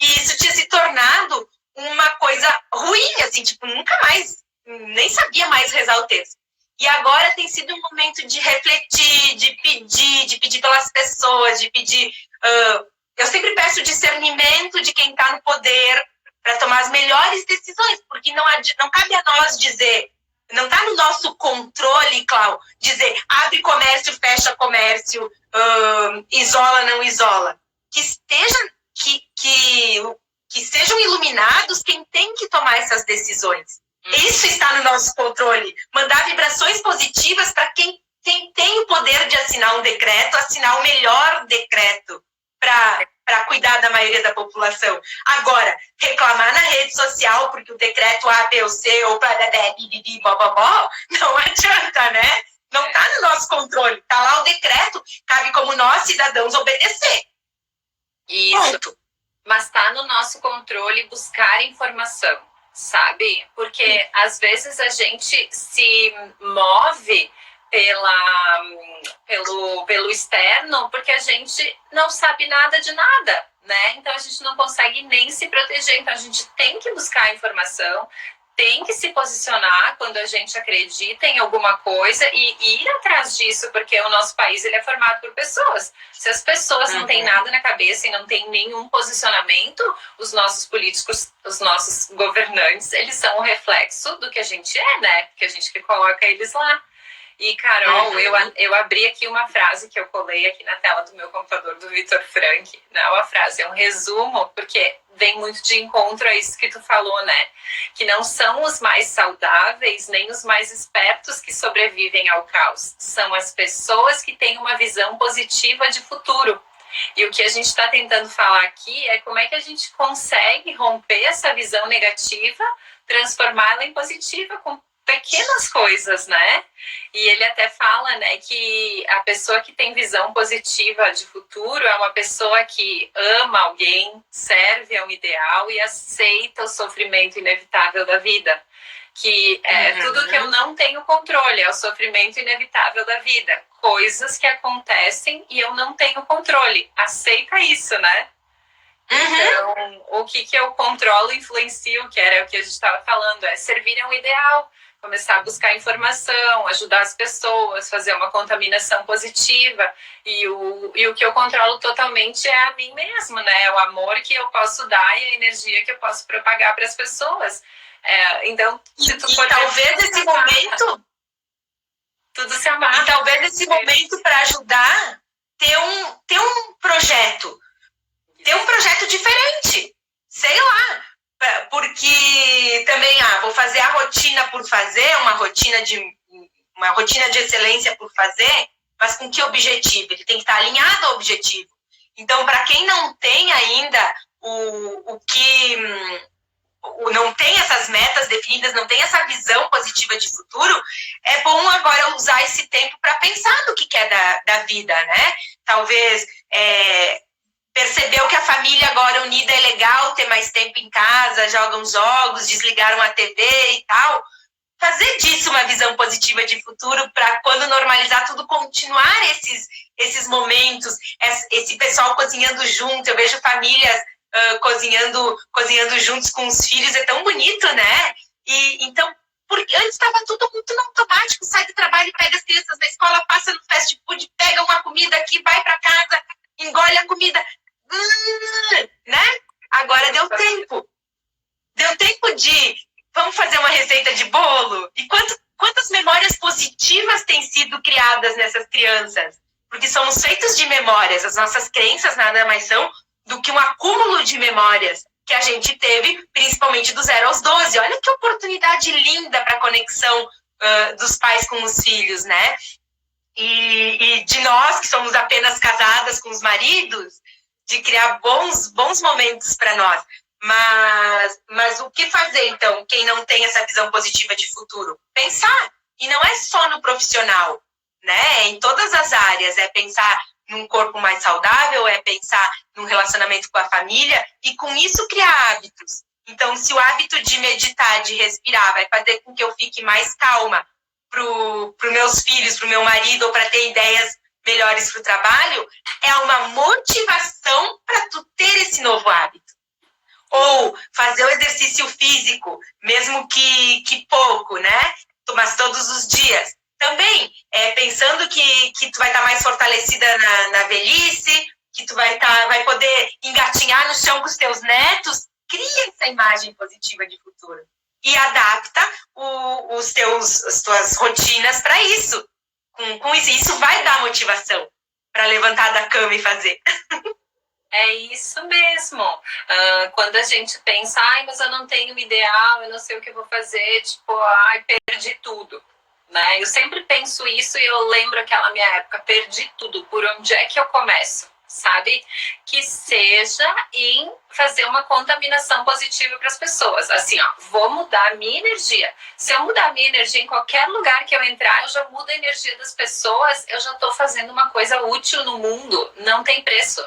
E isso tinha se tornado uma coisa ruim, assim, tipo, nunca mais, nem sabia mais rezar o terço. E agora tem sido um momento de refletir, de pedir pelas pessoas, de pedir... eu sempre peço discernimento de quem está no poder para tomar as melhores decisões, porque não cabe a nós dizer, não está no nosso controle, Clau, dizer abre comércio, fecha comércio, isola, não isola. Que sejam iluminados quem tem que tomar essas decisões. Isso está no nosso controle. Mandar vibrações positivas para quem tem o poder de assinar um decreto, assinar o melhor decreto para cuidar da maioria da população. Agora, reclamar na rede social porque o decreto A, B ou C, ou não adianta, né? Não está no nosso controle. Está lá o decreto, cabe como nós, cidadãos, obedecer. Isso. Ponto. Mas está no nosso controle buscar informação, sabe? Porque às vezes a gente se move pelo externo porque a gente não sabe nada de nada, né? Então a gente não consegue nem se proteger. Então a gente tem que buscar informação, tem que se posicionar quando a gente acredita em alguma coisa e ir atrás disso, porque o nosso país ele é formado por pessoas. Se as pessoas não têm nada na cabeça e não têm nenhum posicionamento, os nossos políticos, os nossos governantes, eles são o reflexo do que a gente é, né? Porque a gente que coloca eles lá. E, Carol, eu abri aqui uma frase que eu colei aqui na tela do meu computador, do Vitor Frank. Não é uma frase, é um resumo, porque vem muito de encontro a isso que tu falou, né? Que não são os mais saudáveis, nem os mais espertos que sobrevivem ao caos. São as pessoas que têm uma visão positiva de futuro. E o que a gente está tentando falar aqui é como é que a gente consegue romper essa visão negativa, transformá-la em positiva, com pequenas coisas, né? E ele até fala, né, que a pessoa que tem visão positiva de futuro é uma pessoa que ama alguém, serve a um ideal e aceita o sofrimento inevitável da vida. Que é tudo que eu não tenho controle, é o sofrimento inevitável da vida. Coisas que acontecem e eu não tenho controle. Aceita isso, né? Então, o que eu controlo e influencio, que era o que a gente estava falando, é servir a um ideal. Começar a buscar informação, ajudar as pessoas, fazer uma contaminação positiva. E o que eu controlo totalmente é a mim mesmo, né? O amor que eu posso dar e a energia que eu posso propagar para as pessoas. Então, se tu for talvez esse momento... Tudo se amarra. E talvez esse momento para ajudar, ter um projeto. Ter um projeto diferente. Sei lá. Porque também, vou fazer a rotina por fazer, uma rotina de excelência por fazer, mas com que objetivo? Ele tem que estar alinhado ao objetivo. Então, para quem não tem ainda não tem essas metas definidas, não tem essa visão positiva de futuro, é bom agora usar esse tempo para pensar no que é da vida, né? Talvez... percebeu que a família agora unida é legal, ter mais tempo em casa, jogam jogos, desligaram a TV e tal. Fazer disso uma visão positiva de futuro para quando normalizar tudo, continuar esses momentos, esse pessoal cozinhando junto. Eu vejo famílias cozinhando juntos com os filhos, é tão bonito, né? E então, porque antes estava tudo muito no automático, sai do trabalho, pega as crianças da escola, passa no fast food, pega uma comida aqui, vai para casa, engole a comida... né? Agora deu tempo. Deu tempo de vamos fazer uma receita de bolo? E quantas memórias positivas têm sido criadas nessas crianças? Porque somos feitos de memórias. As nossas crenças nada mais são do que um acúmulo de memórias que a gente teve, principalmente do 0 aos 12. Olha que oportunidade linda para a conexão dos pais com os filhos, né? e de nós, que somos apenas casadas com os maridos, de criar bons momentos para nós. Mas o que fazer, então, quem não tem essa visão positiva de futuro? Pensar. E não é só no profissional, né? Em todas as áreas. É pensar num corpo mais saudável, é pensar num relacionamento com a família e, com isso, criar hábitos. Então, se o hábito de meditar, de respirar, vai fazer com que eu fique mais calma para os meus filhos, para o meu marido, ou para ter ideias melhores para o trabalho, é uma motivação para tu ter esse novo hábito. Ou fazer o exercício físico, mesmo que pouco, né? Mas todos os dias. Também, pensando que tu vai estar mais fortalecida na velhice, que tu vai poder engatinhar no chão com os teus netos, cria essa imagem positiva de futuro. E adapta as tuas rotinas para isso. Com isso, isso vai dar motivação para levantar da cama e fazer. É isso mesmo. Quando a gente pensa, mas eu não tenho um ideal, eu não sei o que eu vou fazer, tipo, perdi tudo. Né? Eu sempre penso isso e eu lembro aquela minha época, perdi tudo, por onde é que eu começo? Sabe? Que seja em fazer uma contaminação positiva para as pessoas. Assim, vou mudar a minha energia. Se eu mudar a minha energia em qualquer lugar que eu entrar, eu já mudo a energia das pessoas, eu já estou fazendo uma coisa útil no mundo. Não tem preço.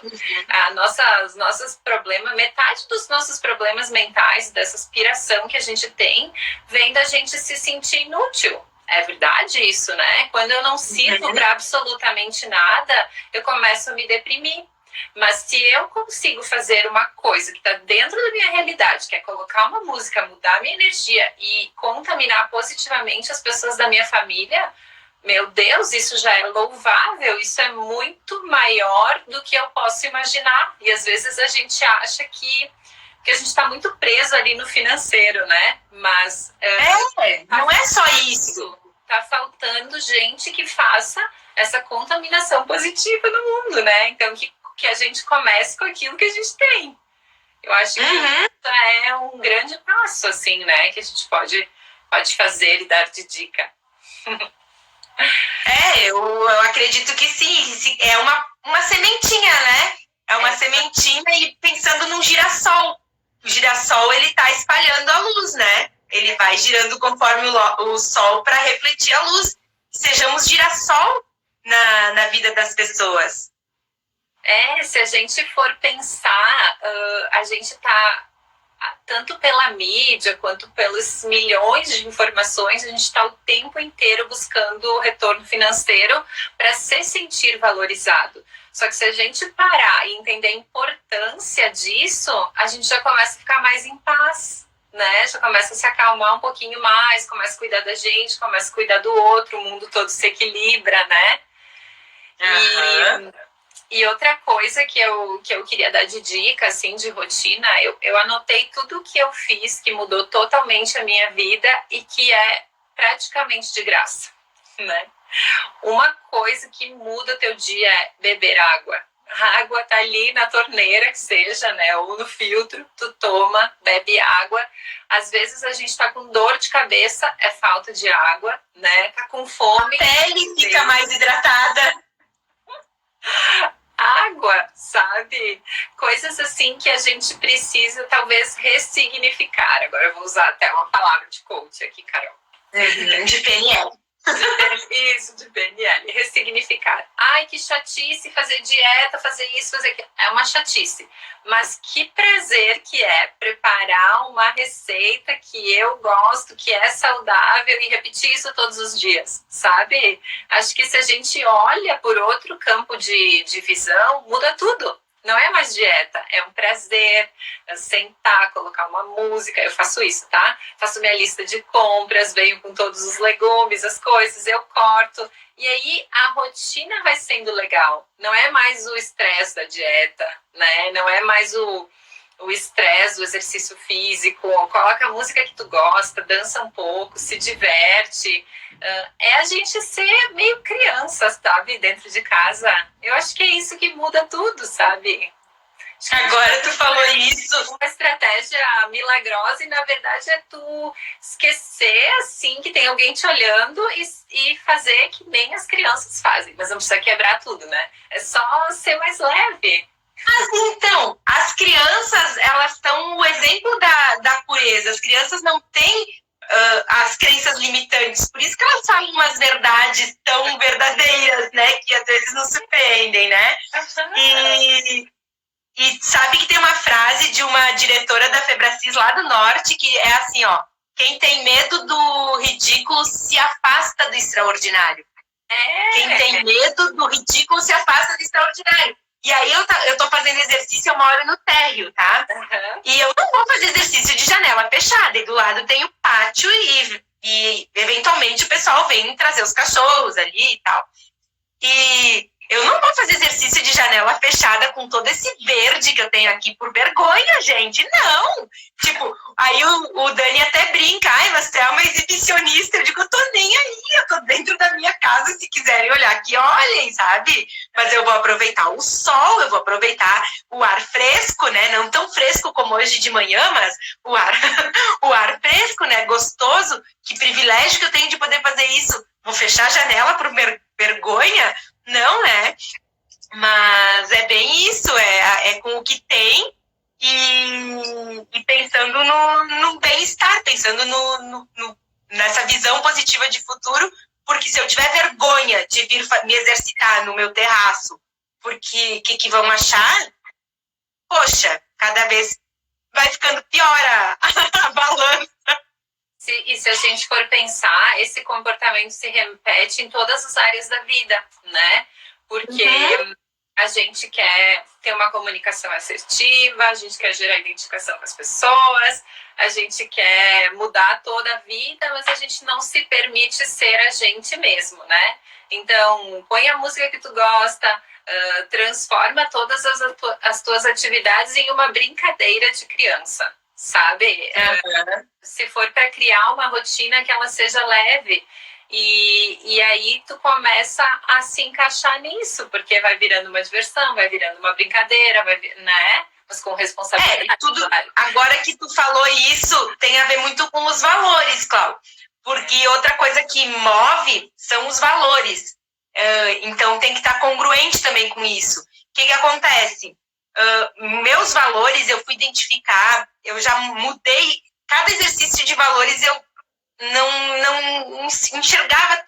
Os nossos problemas, metade dos nossos problemas mentais, dessa aspiração que a gente tem, vem da gente se sentir inútil. É verdade isso, né? Quando eu não sirvo para absolutamente nada, eu começo a me deprimir. Mas se eu consigo fazer uma coisa que está dentro da minha realidade, que é colocar uma música, mudar a minha energia e contaminar positivamente as pessoas da minha família, meu Deus, isso já é louvável, isso é muito maior do que eu posso imaginar. E às vezes a gente acha que a gente está muito preso ali no financeiro, né? Mas não é só isso. Tá faltando gente que faça essa contaminação positiva no mundo, né? Então, que a gente comece com aquilo que a gente tem. Eu acho que isso é um grande passo, assim, né? Que a gente pode fazer e dar de dica. Eu acredito que sim. É uma sementinha, né? É uma sementinha e pensando num girassol. O girassol, ele tá espalhando a luz, né? Ele vai girando conforme o sol para refletir a luz. Sejamos girassol na vida das pessoas. Se a gente for pensar, a gente tá, tanto pela mídia quanto pelos milhões de informações, a gente está o tempo inteiro buscando retorno financeiro para se sentir valorizado. Só que se a gente parar e entender a importância disso, a gente já começa a ficar mais em paz, né? Já começa a se acalmar um pouquinho mais, começa a cuidar da gente, começa a cuidar do outro, o mundo todo se equilibra, né? E outra coisa que eu queria dar de dica, assim, de rotina, eu anotei tudo o que eu fiz, que mudou totalmente a minha vida e que é praticamente de graça, né? Uma coisa que muda o teu dia é beber água. A água tá ali na torneira, que seja, né? Ou no filtro, tu toma, bebe água. Às vezes a gente tá com dor de cabeça, é falta de água, né? Tá com fome. A pele fica mais hidratada. Água, sabe? Coisas assim que a gente precisa talvez ressignificar. Agora eu vou usar até uma palavra de coach aqui, Carol. De PNL. Isso, de PNL. Ressignificar. Ai, que chatice fazer dieta, fazer isso, fazer aquilo. É uma chatice. Mas que prazer que é preparar uma receita que eu gosto, que é saudável e repetir isso todos os dias, sabe? Acho que se a gente olha por outro campo de visão, muda tudo. Não é mais dieta, é um prazer sentar, colocar uma música. Eu faço isso, tá? Faço minha lista de compras, venho com todos os legumes, as coisas, eu corto. E aí a rotina vai sendo legal. Não é mais o estresse da dieta, né? Não é mais o estresse do exercício físico. Coloca a música que tu gosta, dança um pouco, se diverte. É a gente ser meio criança, sabe? Dentro de casa. Eu acho que é isso que muda tudo, sabe? Agora tu falou isso. Uma estratégia milagrosa e, na verdade, é tu esquecer, assim, que tem alguém te olhando e fazer que nem as crianças fazem. Mas não precisa quebrar tudo, né? É só ser mais leve. Então, as crianças, elas são o exemplo da pureza. As crianças não têm as crenças limitantes. Por isso que elas falam umas verdades tão verdadeiras, né? Que às vezes nos surpreendem, né? E sabe que tem uma frase de uma diretora da Febracis lá do Norte que é assim, ó: quem tem medo do ridículo se afasta do extraordinário. Quem tem medo do ridículo se afasta do extraordinário. E aí eu tô fazendo exercício, eu moro no térreo, tá? E eu não vou fazer exercício de janela fechada. E do lado tem o pátio e eventualmente o pessoal vem trazer os cachorros ali e tal. E eu não vou fazer exercício de janela fechada com todo esse verde que eu tenho aqui por vergonha, gente. Não! Tipo, aí o Dani até brinca. Ai, você é uma exibicionista. Eu digo, eu tô nem aí. Eu tô dentro da minha casa. Se quiserem olhar aqui, olhem, sabe? Mas eu vou aproveitar o sol, eu vou aproveitar o ar fresco, né? Não tão fresco como hoje de manhã, mas o ar fresco, né? Gostoso. Que privilégio que eu tenho de poder fazer isso. Vou fechar a janela por vergonha? Não, né? Mas é bem isso, é com o que tem e pensando no bem-estar, pensando nessa visão positiva de futuro, porque se eu tiver vergonha de vir me exercitar no meu terraço, porque que vão achar? Poxa, cada vez vai ficando pior a balança. E se a gente for pensar, esse comportamento se repete em todas as áreas da vida, né? Porque a gente quer ter uma comunicação assertiva, a gente quer gerar identificação com as pessoas, a gente quer mudar toda a vida, mas a gente não se permite ser a gente mesmo, né? Então, põe a música que tu gosta, transforma todas as tuas atividades em uma brincadeira de criança, sabe? Se for para criar uma rotina que ela seja leve, e aí tu começa a se encaixar nisso, porque vai virando uma diversão, vai virando uma brincadeira, né? Mas com responsabilidade. Tudo, agora que tu falou isso, tem a ver muito com os valores, Cláudia. Porque outra coisa que move são os valores. Então tem que estar congruente também com isso. O que acontece? Meus valores eu fui identificar, eu já mudei. Cada exercício de valores eu não enxergava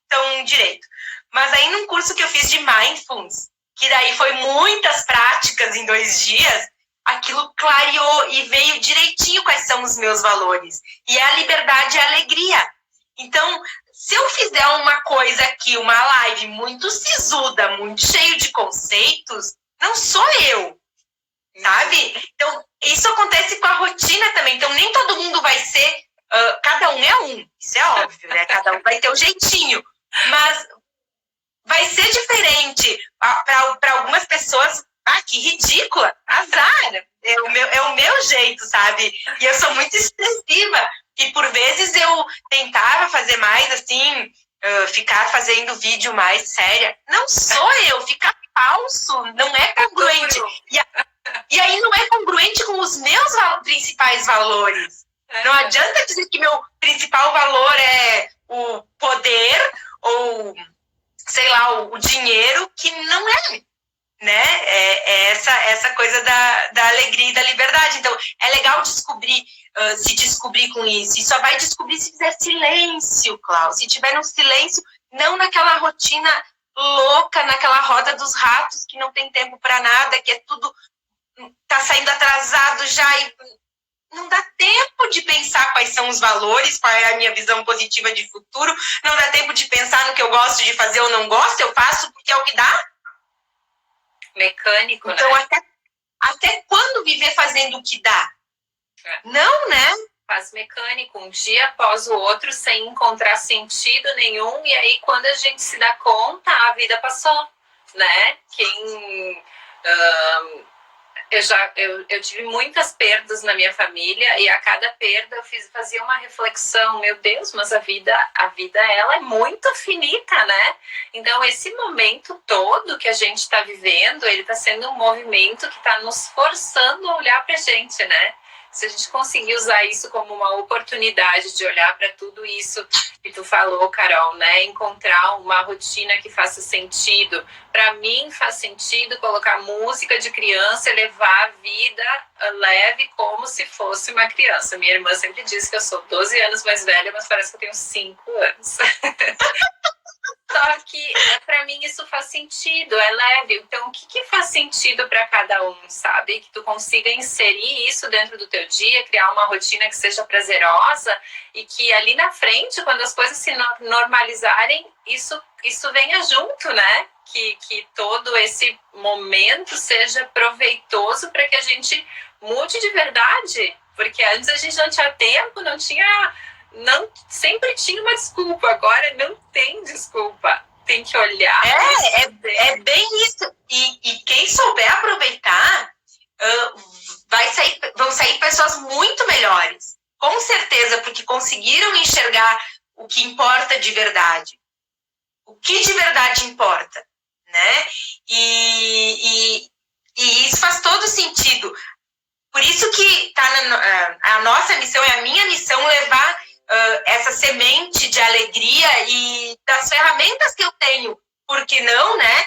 tão direito. Mas aí num curso que eu fiz de Mindfulness, que daí foi muitas práticas em 2 dias, aquilo clareou e veio direitinho quais são os meus valores. E é a liberdade e a alegria. Então, se eu fizer uma coisa aqui, uma live muito sisuda, muito cheio de conceitos, não sou eu, sabe? Então, isso acontece com a rotina também. Então, nem todo mundo vai ser... cada um é um, isso é óbvio, né? Cada um vai ter um jeitinho. Mas vai ser diferente. Para algumas pessoas, que ridícula, azar. É o meu jeito, sabe? E eu sou muito expressiva. E por vezes eu tentava fazer mais assim, ficar fazendo vídeo mais séria. Não sou eu, fica falso, não é congruente. E aí não é congruente com os meus principais valores. Não adianta dizer que meu principal valor é o poder ou, sei lá, o dinheiro, que não é, né? É essa coisa da alegria e da liberdade. Então, é legal se descobrir com isso. E só vai descobrir se fizer silêncio, Cláudio. Se tiver no silêncio, não naquela rotina louca, naquela roda dos ratos, que não tem tempo para nada, que é tudo... tá saindo atrasado já e não dá tempo de pensar quais são os valores, qual é a minha visão positiva de futuro, não dá tempo de pensar no que eu gosto de fazer ou não gosto, eu faço porque é o que dá. Mecânico, então, né? Até quando viver fazendo o que dá? Não, né? Faz mecânico, um dia após o outro, sem encontrar sentido nenhum, e aí quando a gente se dá conta, a vida passou, né? Eu tive muitas perdas na minha família e a cada perda eu fazia uma reflexão, meu Deus, mas a vida ela é muito finita, né? Então esse momento todo que a gente está vivendo, ele está sendo um movimento que está nos forçando a olhar para a gente, né? Se a gente conseguir usar isso como uma oportunidade de olhar para tudo isso que tu falou, Carol, né? Encontrar uma rotina que faça sentido. Para mim faz sentido colocar música de criança e levar a vida leve como se fosse uma criança. Minha irmã sempre diz que eu sou 12 anos mais velha, mas parece que eu tenho 5 anos. Só que para mim isso faz sentido, é leve. Então o que faz sentido para cada um, sabe? Que tu consiga inserir isso dentro do teu dia, criar uma rotina que seja prazerosa e que ali na frente, quando as coisas se normalizarem, isso venha junto, né? Que todo esse momento seja proveitoso para que a gente mude de verdade. Porque antes a gente não tinha tempo, sempre tinha uma desculpa, agora não tem desculpa. Tem que olhar. É bem isso. E quem souber aproveitar, vão sair pessoas muito melhores. Com certeza, porque conseguiram enxergar o que importa de verdade. O que de verdade importa, né? E isso faz todo sentido. Por isso que a nossa missão, é a minha missão, levar essa semente de alegria e das ferramentas que eu tenho, por que não, né?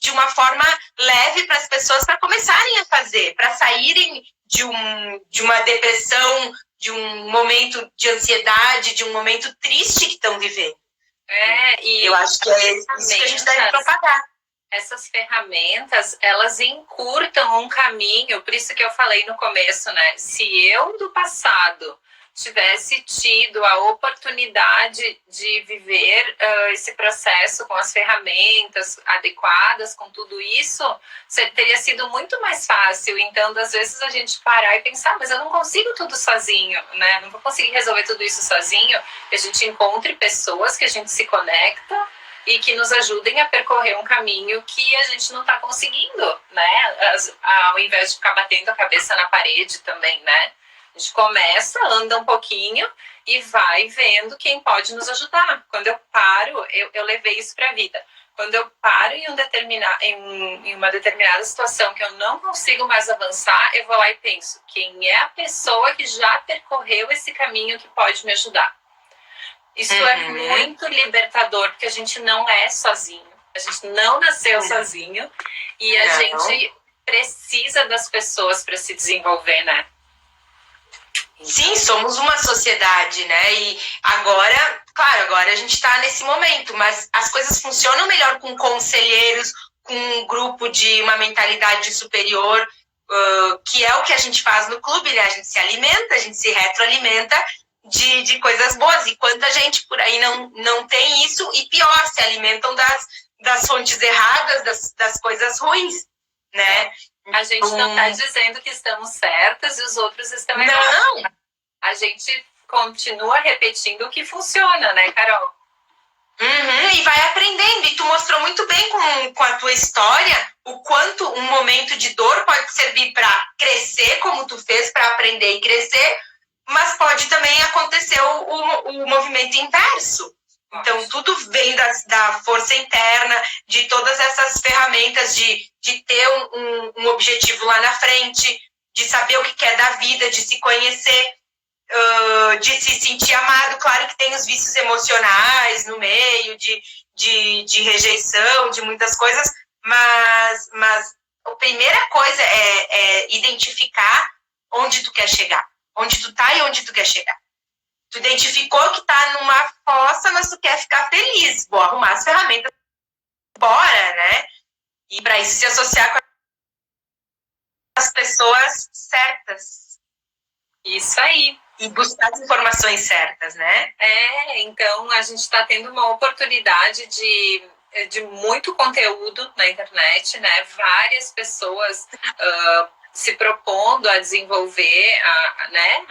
De uma forma leve para as pessoas, para começarem a fazer, para saírem de uma depressão, de um momento de ansiedade, de um momento triste que estão vivendo. E eu acho que é isso que a gente deve propagar. Essas ferramentas, elas encurtam um caminho, por isso que eu falei no começo, né? Se eu do passado tivesse tido a oportunidade de viver esse processo com as ferramentas adequadas, com tudo isso, teria sido muito mais fácil. Então, às vezes, a gente parar e pensar, mas eu não consigo tudo sozinho, né? Não vou conseguir resolver tudo isso sozinho. Que a gente encontre pessoas, que a gente se conecta e que nos ajudem a percorrer um caminho que a gente não está conseguindo, né? Ao invés de ficar batendo a cabeça na parede também, né? A gente começa, anda um pouquinho e vai vendo quem pode nos ajudar. Quando eu paro, eu levei isso para a vida. Quando eu paro em uma determinada situação que eu não consigo mais avançar, eu vou lá e penso, quem é a pessoa que já percorreu esse caminho que pode me ajudar? Isso é muito libertador, porque a gente não é sozinho. A gente não nasceu sozinho e a gente precisa das pessoas para se desenvolver, né? Sim, somos uma sociedade, né? E agora a gente está nesse momento, mas as coisas funcionam melhor com conselheiros, com um grupo de uma mentalidade superior, que é o que a gente faz no clube, né? A gente se alimenta, a gente se retroalimenta de coisas boas. E quanta gente por aí não tem isso, e pior, se alimentam das fontes erradas, das coisas ruins, né? A gente não está dizendo que estamos certas e os outros estão errados. Não. A gente continua repetindo o que funciona, né, Carol? E vai aprendendo. E tu mostrou muito bem com a tua história o quanto um momento de dor pode servir para crescer, como tu fez, para aprender e crescer, mas pode também acontecer o movimento inverso. Então, tudo vem da força interna, de todas essas ferramentas de ter um objetivo lá na frente, de saber o que quer da vida, de se conhecer, de se sentir amado. Claro que tem os vícios emocionais no meio, de rejeição, de muitas coisas, mas a primeira coisa é identificar onde tu quer chegar, onde tu tá e onde tu quer chegar. Tu identificou que tá numa fossa, mas tu quer ficar feliz. Vou arrumar as ferramentas, bora, né? E para isso se associar com as pessoas certas. Isso aí. E buscar as informações certas, né? Então a gente está tendo uma oportunidade de muito conteúdo na internet, né? Várias pessoas se propondo a desenvolver,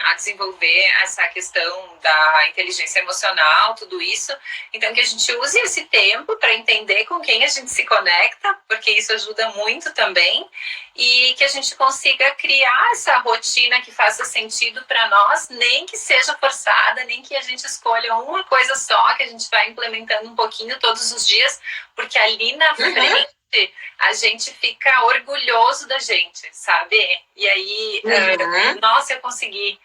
a desenvolver essa questão da inteligência emocional, tudo isso. Então, que a gente use esse tempo para entender com quem a gente se conecta, porque isso ajuda muito também, e que a gente consiga criar essa rotina que faça sentido para nós, nem que seja forçada, nem que a gente escolha uma coisa só, que a gente vai implementando um pouquinho todos os dias, porque ali na frente a gente fica orgulhoso da gente, sabe? E aí, nossa, eu consegui.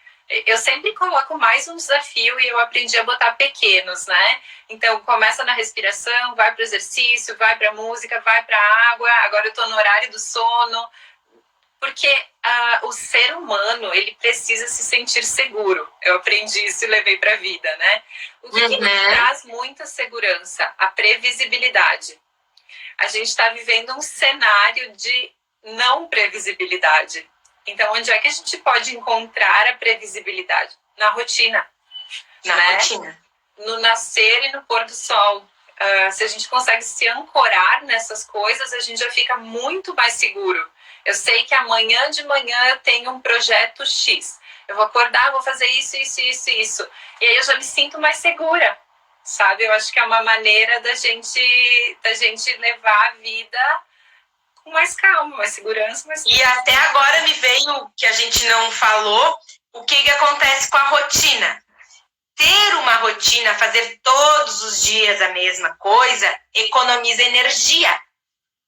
Eu sempre coloco mais um desafio e eu aprendi a botar pequenos, né? Então, começa na respiração, vai para o exercício, vai para a música, vai para a água. Agora eu estou no horário do sono. Porque o ser humano, ele precisa se sentir seguro. Eu aprendi isso e levei para a vida, né? O que traz muita segurança? A previsibilidade. A gente está vivendo um cenário de não previsibilidade. Então, onde é que a gente pode encontrar a previsibilidade? Na rotina. Na rotina. No nascer e no pôr do sol. Se a gente consegue se ancorar nessas coisas, a gente já fica muito mais seguro. Eu sei que amanhã de manhã eu tenho um projeto X. Eu vou acordar, vou fazer isso. E aí eu já me sinto mais segura. Sabe, eu acho que é uma maneira da gente levar a vida com mais calma, mais segurança. E até agora me veio, que a gente não falou, o que acontece com a rotina. Ter uma rotina, fazer todos os dias a mesma coisa, economiza energia.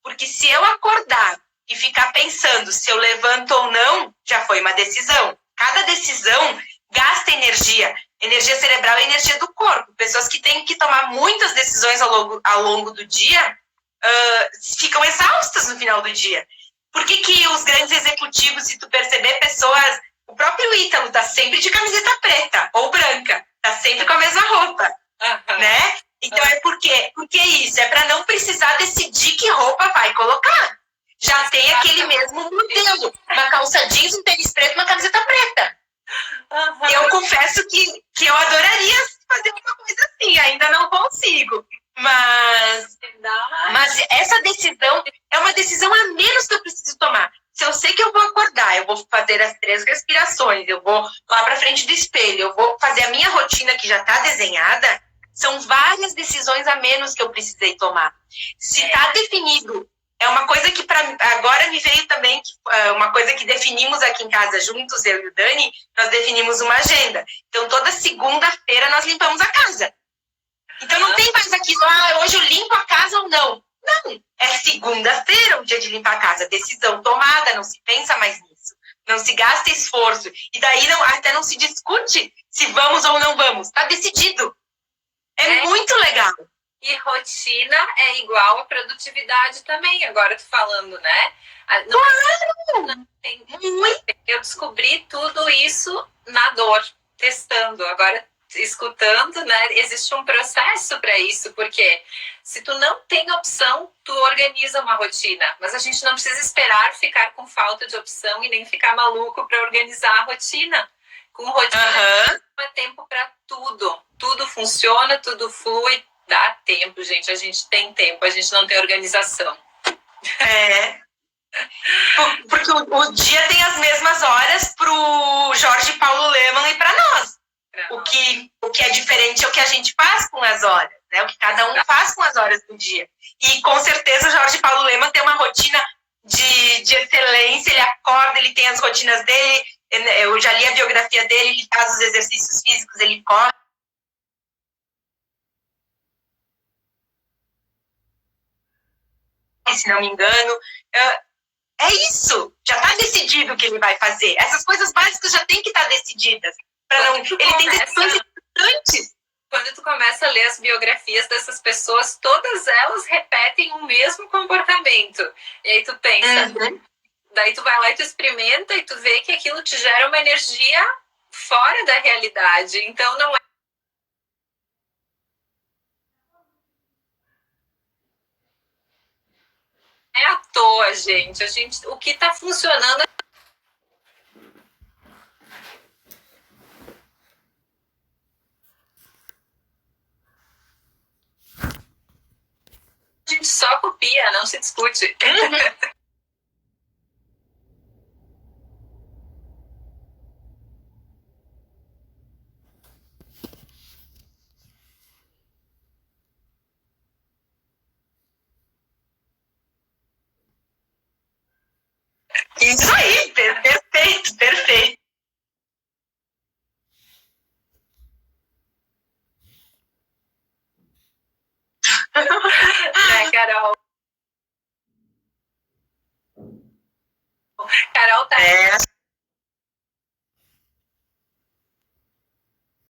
Porque se eu acordar e ficar pensando se eu levanto ou não, já foi uma decisão. Cada decisão gasta energia. Energia cerebral e energia do corpo. Pessoas que têm que tomar muitas decisões ao longo do dia ficam exaustas no final do dia. Por que os grandes executivos, se tu perceber, pessoas... O próprio Ítalo está sempre de camiseta preta ou branca. Está sempre com a mesma roupa. Né? Então é por quê? Porque isso é para não precisar decidir que roupa vai colocar. Já tem aquele mesmo modelo. Uma calça jeans, um tênis preto, uma camiseta preta. Eu confesso que eu adoraria fazer uma coisa assim, ainda não consigo. Mas essa decisão é uma decisão a menos que eu preciso tomar. Se eu sei que eu vou acordar, eu vou fazer as 3 respirações, eu vou lá para frente do espelho, eu vou fazer a minha rotina que já está desenhada, são várias decisões a menos que eu precisei tomar. Se está definido, é uma coisa que agora me veio também, uma coisa que definimos aqui em casa juntos, eu e o Dani, nós definimos uma agenda. Então, toda segunda-feira nós limpamos a casa. Então, não tem mais aquilo, hoje eu limpo a casa ou não. Não, é segunda-feira o dia de limpar a casa. Decisão tomada, não se pensa mais nisso. Não se gasta esforço. E daí até não se discute se vamos ou não vamos. Está decidido. É muito legal. E rotina é igual a produtividade também, agora tu falando, né? Claro! Eu descobri tudo isso na dor, testando. Agora, escutando, né? Existe um processo para isso, porque se tu não tem opção, tu organiza uma rotina. Mas a gente não precisa esperar ficar com falta de opção e nem ficar maluco para organizar a rotina. Com rotina, é tempo para tudo. Tudo funciona, tudo flui. Dá tempo, gente. A gente tem tempo, a gente não tem organização. Porque o dia tem as mesmas horas pro Jorge Paulo Lemann e para nós. O que é diferente é o que a gente faz com as horas, né? O que cada um faz com as horas do dia. E com certeza o Jorge Paulo Lemann tem uma rotina de excelência, ele acorda, ele tem as rotinas dele, eu já li a biografia dele, ele faz os exercícios físicos, ele corre. Se não me engano, é isso, já está decidido o que ele vai fazer. Essas coisas básicas já tem que estar decididas. Ele tem decisões importantes. Quando tu começa a ler as biografias dessas pessoas, todas elas repetem o mesmo comportamento. E aí tu pensa, daí tu vai lá e tu experimenta e tu vê que aquilo te gera uma energia fora da realidade. Então não é à toa, gente. O que está funcionando a gente só copia, não se discute. Carol. Carol tá.